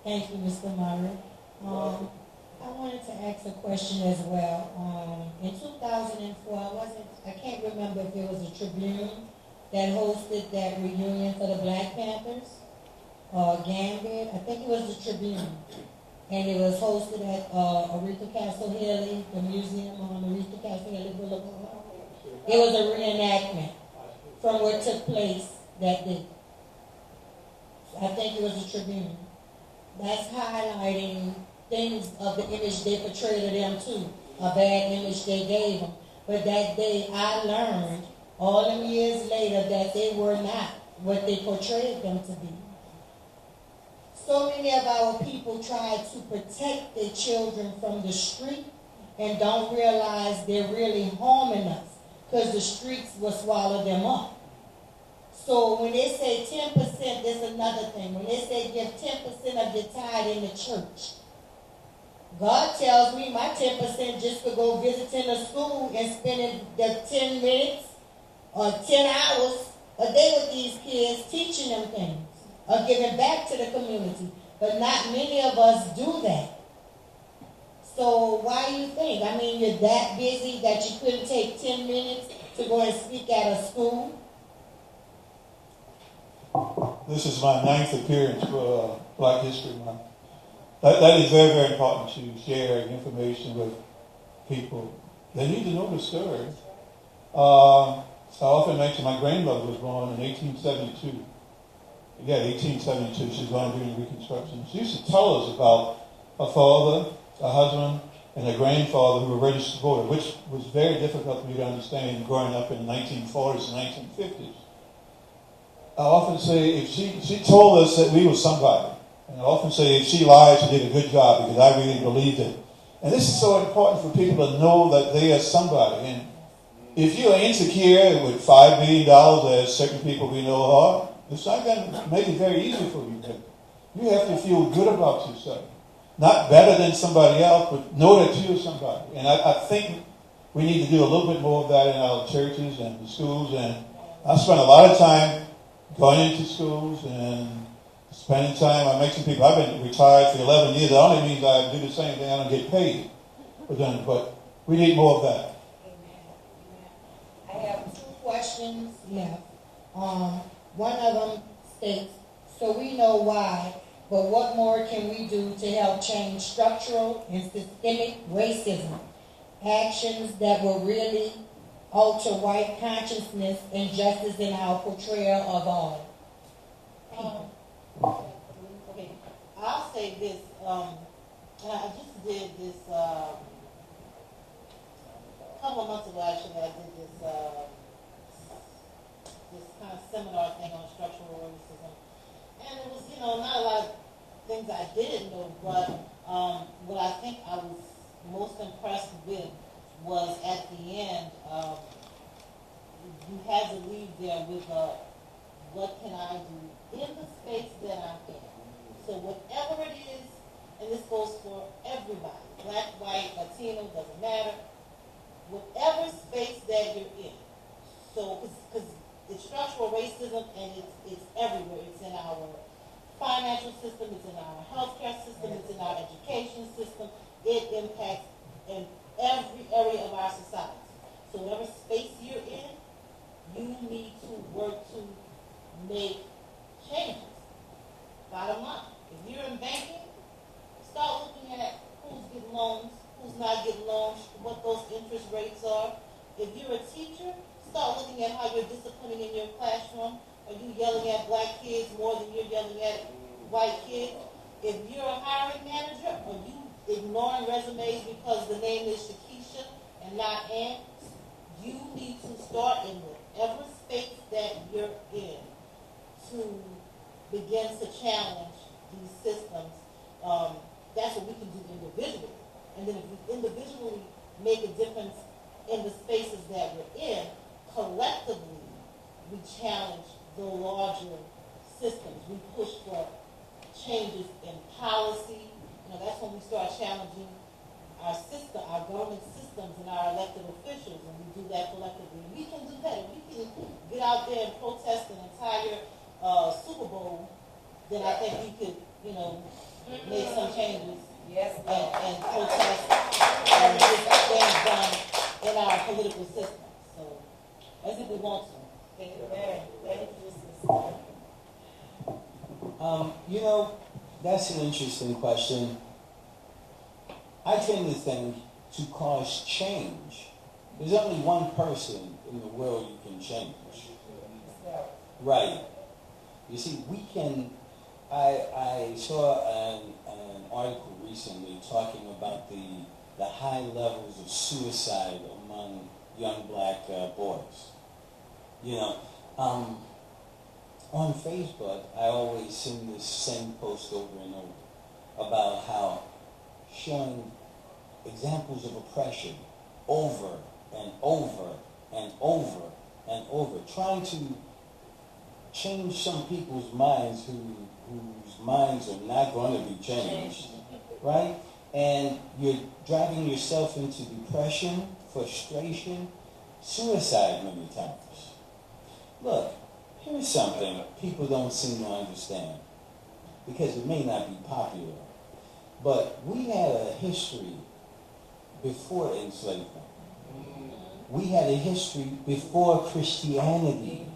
E: Thank you, Mr. Murray. I wanted to ask a question as well. In 2004, I can't remember if it was a Tribune that hosted that reunion for the Black Panthers, or Gambit. I think it was the Tribune. And it was hosted at Aretha Castle Haley, the museum on Aretha Castle Haley Boulevard. It was a reenactment from what took place that day. I think it was the Tribune. That's highlighting things of the image they portrayed of them too, a bad image they gave them. But that day I learned, all them years later, that they were not what they portrayed them to be. So many of our people try to protect their children from the street and don't realize they're really harming us because the streets will swallow them up. So when they say 10%, there's another thing. When they say give 10% of your tithe in the church, God tells me my 10% just to go visiting a school and spending the 10 minutes or 10 hours a day with these kids, teaching them things or giving back to the community. But not many of us do that. So why do you think? I mean, you're that busy that you couldn't take 10 minutes to go and speak at a school?
C: This is my 9th appearance for Black History Month. That is very, very important to share information with people. They need to know the story. I often mention my grandmother was born in 1872. Yeah, 1872. She was born during Reconstruction. She used to tell us about her father, her husband, and her grandfather who were registered voters, which was very difficult for me to understand growing up in the 1940s and 1950s. I often say if she told us that we were somebody. And I often say if she lied, she did a good job because I really believed it. And this is so important for people to know that they are somebody. And if you are insecure with $5 billion, as certain people we know are, it's not going to make it very easy for you. You have to feel good about yourself. Not better than somebody else, but know that you're somebody. And I think we need to do a little bit more of that in our churches and the schools. And I spent a lot of time going into schools and spending time. I make some people, I've been retired for 11 years. That only means I do the same thing. I don't get paid for doing it. But we need more of that.
E: I have 2 questions left. One of them states, so we know why, but what more can we do to help change structural and systemic racism? Actions that will really alter white consciousness and justice in our portrayal of all people.
B: Okay, I'll say this. I just did this a couple of months ago. Actually, I did this kind of seminar thing on structural racism, and it was not a lot of things I didn't know, but what I think I was most impressed with was at the end. You had to leave there with what can I do in the space that I'm in? So whatever it is, and this goes for everybody, black, white, Latino, doesn't matter, whatever space that you're in. So, because it's structural racism and it's everywhere. It's in our financial system, it's in our healthcare system, it's in our education system. It impacts in every area of our society. So whatever space you're in, you need to work to make changes. Bottom line, if you're in banking, start looking at who's getting loans, who's not getting loans, what those interest rates are. If you're a teacher, start looking at how you're disciplining in your classroom. Are you yelling at black kids more than you're yelling at white kids? If you're a hiring manager, are you ignoring ignoring resumes because the name is Shakisha and not Ann. You need to start in whatever space that you're in to begin to challenge these systems. That's what we can do individually. And then if we individually make a difference in the spaces that we're in, collectively, we challenge the larger systems. We push for changes in policy. That's when we start challenging our system, our government systems, and our elected officials, and we do that collectively. And we can do that. If we can get out there and protest an entire Super Bowl, then I think we could, make some changes. Yes, and protest and get things done in our political system. So, as if we want to. Thank you, Mary. Thank you, sister.
D: That's an interesting question. I tend to think to cause change, there's only one person in the world you can change. Right. You see, we can. I saw an article recently talking about the high levels of suicide among young black boys. On Facebook, I always send this same post over and over about how showing examples of oppression over and over and over and over, trying to change some people's minds whose minds are not going to be changed, right? And you're driving yourself into depression, frustration, suicide many times. Look, here's something people don't seem to understand, because it may not be popular, but we had a history before enslavement. We had a history before Christianity.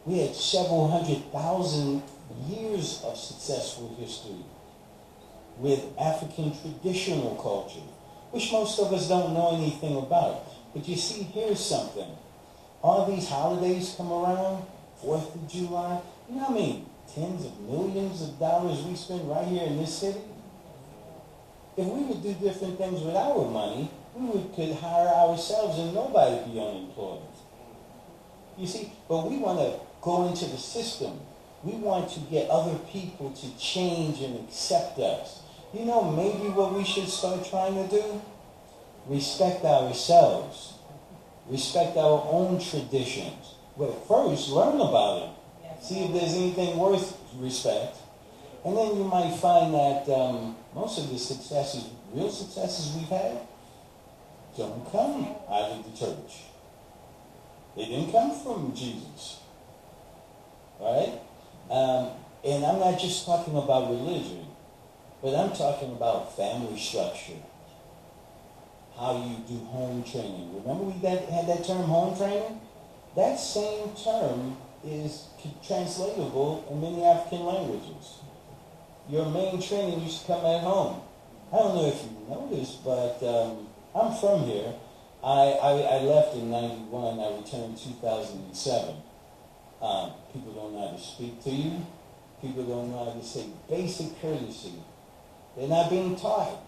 D: We had several 100,000 years of successful history with African traditional culture, which most of us don't know anything about. But you see, here's something. All these holidays come around, 4th of July, you know what I mean? Tens of millions of dollars we spend right here in this city. If we would do different things with our money, could hire ourselves and nobody be unemployed. You see, but we want to go into the system. We want to get other people to change and accept us. Maybe what we should start trying to do? Respect ourselves. Respect our own traditions. Well, first, learn about them. See if there's anything worth respect. And then you might find that most of the real successes we've had, don't come out of the church. They didn't come from Jesus. Right? And I'm not just talking about religion, but I'm talking about family structure. How you do home training. Remember we had that term, home training? That same term is translatable in many African languages. Your main training used to come at home. I don't know if you noticed, but I'm from here. I left in 91. I returned in 2007. People don't know how to speak to you. People don't know how to say basic courtesy. They're not being taught.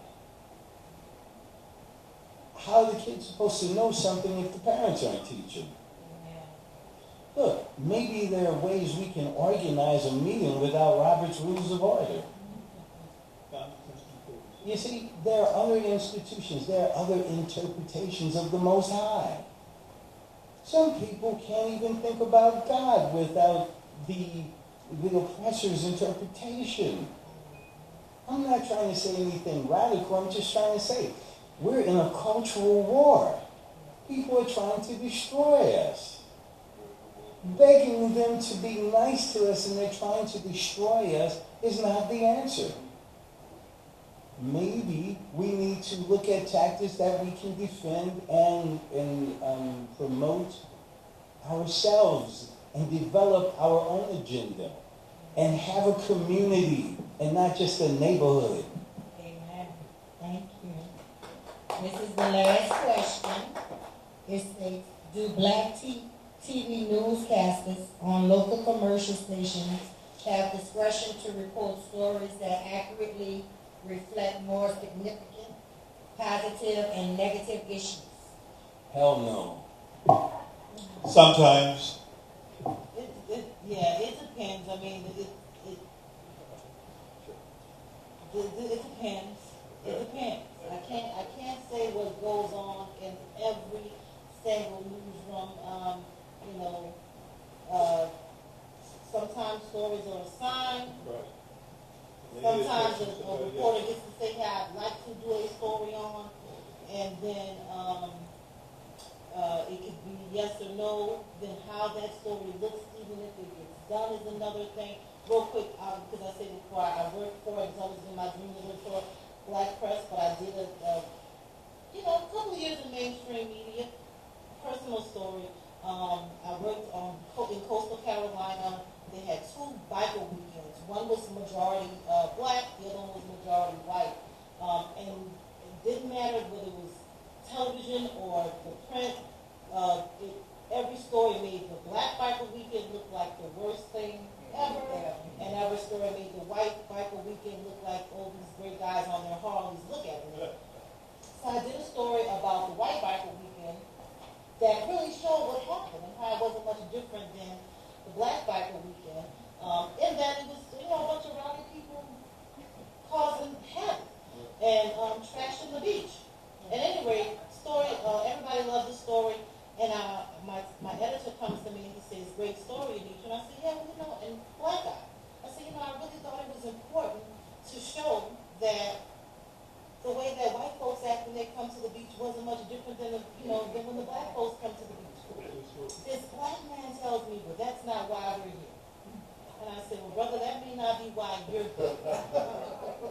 D: How are the kids supposed to know something if the parents aren't teaching? Look, maybe there are ways we can organize a meeting without Robert's Rules of Order. You see, there are other institutions, there are other interpretations of the Most High. Some people can't even think about God without the oppressor's interpretation. I'm not trying to say anything radical, I'm just trying to say we're in a cultural war. People are trying to destroy us. Begging them to be nice to us and they're trying to destroy us is not the answer. Maybe we need to look at tactics that we can defend and promote ourselves and develop our own agenda and have a community and not just a neighborhood.
E: Amen. Thank you. This is the last question. It states, do black TV newscasters on local commercial stations have discretion to report stories that accurately reflect more significant, positive, and negative issues?
D: Hell no.
C: Sometimes.
B: Yeah, it depends. I mean, it depends. It depends. I can't say what goes on in every single newsroom. You know, sometimes stories are assigned.
C: Right.
B: Sometimes a reporter gets to say, "Hey, I'd like to do a story on," and then it could be yes or no. Then how that story looks, even if it gets done, is another thing. Real quick, because I said before, I worked for, it's always been my dream to work for Black Press, but I did a couple of years in mainstream media. Personal story. I worked in Coastal Carolina. They had 2 biker weekends. One was majority black, the other one was majority white. And it didn't matter whether it was television or the print. Every story made the black biker weekend look like the worst thing ever, and every story made the white biker weekend look like, oh, these great guys on their Harleys, look at them. So I did a story about the white biker weekend that really showed what happened and how it wasn't much different than the black biker weekend, in that it was a bunch of rowdy people causing havoc and trashing the beach. At any rate, story. Everybody loved the story, and my editor comes to me and he says, "Great story, Anitra." And I said, "Yeah, and black guy." I said, "I really thought it was important to show that the way that white folks act when they come to the beach wasn't much different than than when the black folks come to the beach." This black man tells me, "Well, that's not why we're here." And I said, "Well, brother, that may not be why you're here,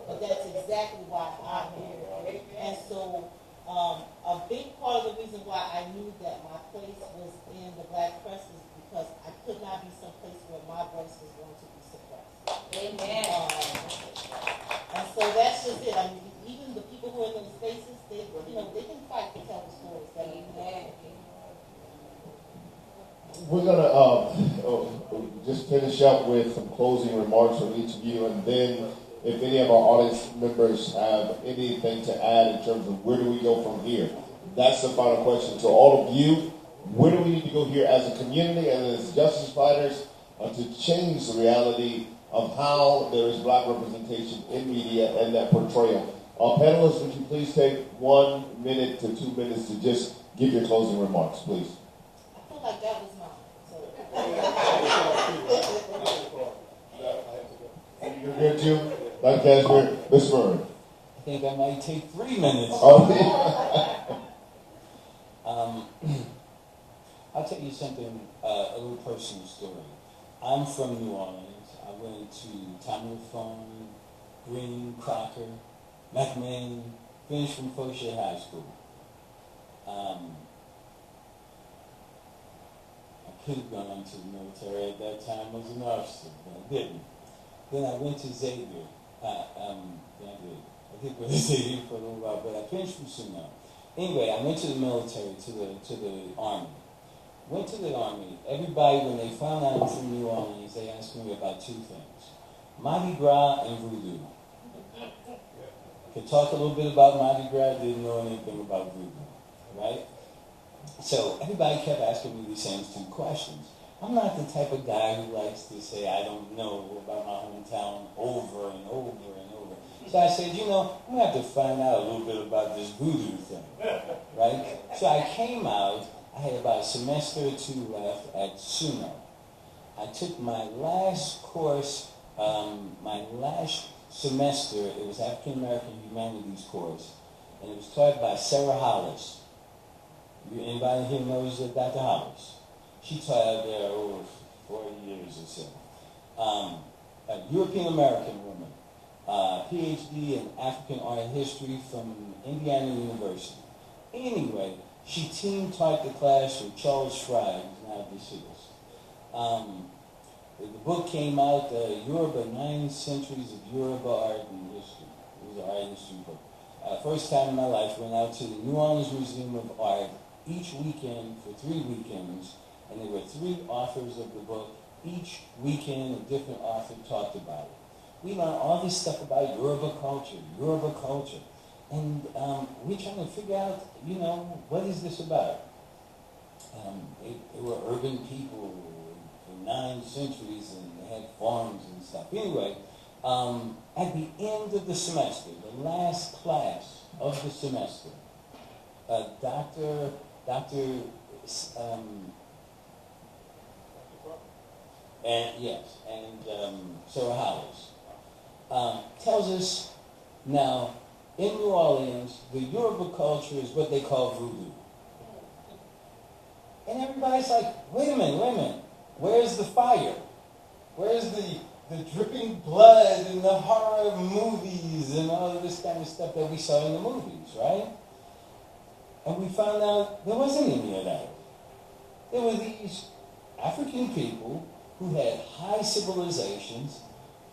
B: but that's exactly why I'm here." And so a big part of the reason why I knew that my place was in the Black Press is because I could not be someplace where my voice was going to be suppressed.
E: Amen.
B: And so that's just it. I mean, even the people who are in those spaces, they can fight to tell the stories.
E: Amen.
A: We're gonna just finish up with some closing remarks from each of you, and then if any of our audience members have anything to add in terms of where do we go from here, that's the final question to all of you. Where do we need to go here as a community and as justice fighters to change the reality of how there is black representation in media and that portrayal? Panelists, would you please take 1 minute to 2 minutes to just give your closing remarks, please?
B: I feel like that was mine.
A: You're here too? Dr. Cassimere, Ms. Murray.
D: I think I might take 3 minutes. I'll tell you something, a little personal story. I'm from New Orleans. I went to Tommy Farm, Green, Crocker, McMahon, finished from Fauquier High School. I could have gone into the military at that time as an officer, but I didn't. Then I went to Xavier. I did go to Xavier for a little while, but I finished from Suno. Anyway, I went to the military, to the Army. Went to the Army. Everybody, when they found out I'm from New Orleans, they asked me about 2 things: Mardi Gras and voodoo. Could talk a little bit about Mardi Gras, didn't know anything about voodoo, right? So everybody kept asking me these same 2 questions. I'm not the type of guy who likes to say I don't know about my hometown over and over and over. So I said, I'm going to have to find out a little bit about this voodoo thing, right? So I came out. I had about a semester or 2 left at Suno. I took my last course, my last semester. It was African American Humanities course, and it was taught by Sarah Hollis. Anybody here knows Dr. Hollis? She taught out there over 40 years or so. A European American woman, PhD in African art history from Indiana University. Anyway, she team taught the class with Charles Fry, who's now deceased. The book came out, Yoruba, 9 Centuries of Yoruba Art and History. It was an art history book. First time in my life, went out to the New Orleans Museum of Art each weekend for 3 weekends, and there were 3 authors of the book. Each weekend, a different author talked about it. we learn all this stuff about Yoruba culture. And we're trying to figure out, what is this about? They were urban people for 9 centuries and they had farms and stuff. Anyway, at the end of the semester, the last class of the semester, Dr. Sarah Hollis tells us now, in New Orleans, the Yoruba culture is what they call voodoo. And everybody's like, wait a minute, where's the fire? Where's the dripping blood and the horror movies and all of this kind of stuff that we saw in the movies, right? And we found out there wasn't any of that. There were these African people who had high civilizations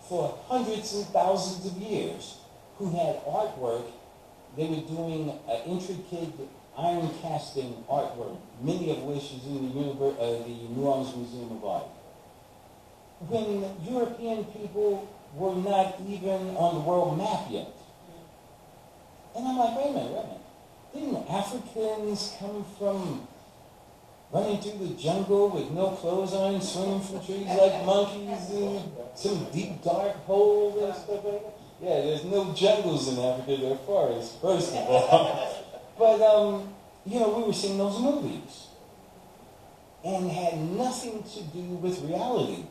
D: for hundreds and thousands of years, who had artwork. They were doing intricate iron casting artwork, many of which is in the New Orleans Museum of Art. When European people were not even on the world map yet. And I'm like, wait a minute. Didn't Africans come from running through the jungle with no clothes on, swinging from trees like monkeys in some deep dark hole and stuff like that? Yeah, there's no jungles in Africa, there are forests, first of all. But, we were seeing those movies. And had nothing to do with reality.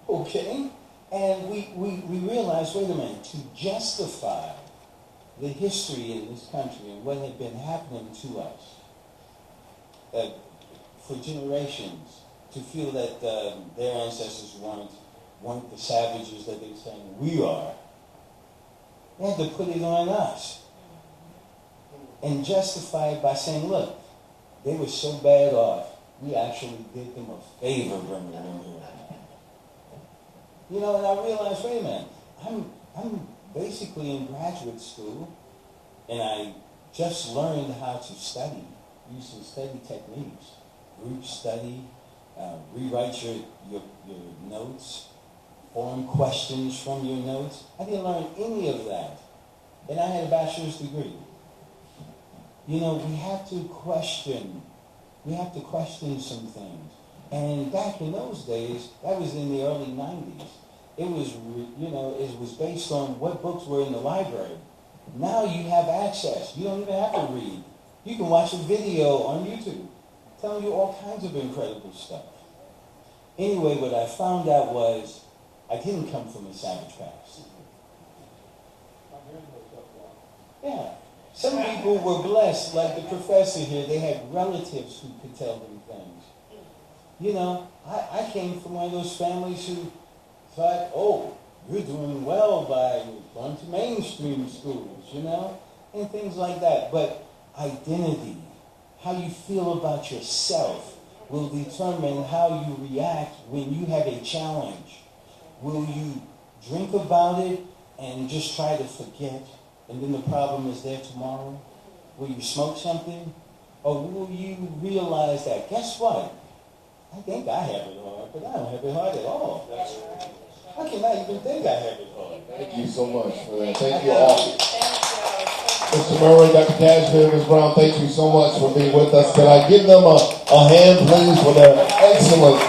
D: Okay? And we realized, wait a minute, to justify the history in this country and what had been happening to us for generations, to feel that their ancestors weren't the savages that they were saying we are. They had to put it on us and justify it by saying, look, they were so bad off, we actually did them a favor bringing them here. And I realized, wait a minute, I'm basically in graduate school, and I just learned how to study, use some study techniques, group study, rewrite your notes, form questions from your notes. I didn't learn any of that. And I had a bachelor's degree. We have to question. We have to question some things. And back in those days, that was in the early 90s. It was, it was based on what books were in the library. Now you have access. You don't even have to read. You can watch a video on YouTube telling you all kinds of incredible stuff. Anyway, what I found out was I didn't come from a savage past. Yeah. Some people were blessed, like the professor here. They had relatives who could tell them things. I came from one of those families who thought, oh, you're doing well by going to mainstream schools, and things like that. But identity, how you feel about yourself, will determine how you react when you have a challenge. Will you drink about it and just try to forget, and then the problem is there tomorrow? Will you smoke something? Or will you realize that, guess what? I think I have it hard, but I don't have it hard at all. How can I even think I have it hard?
A: Thank you so much for that. Thank you all. Mr. Murray, Dr. Cassimere, Ms. Brown, thank you so much for being with us. Can I give them a hand, please, for their excellent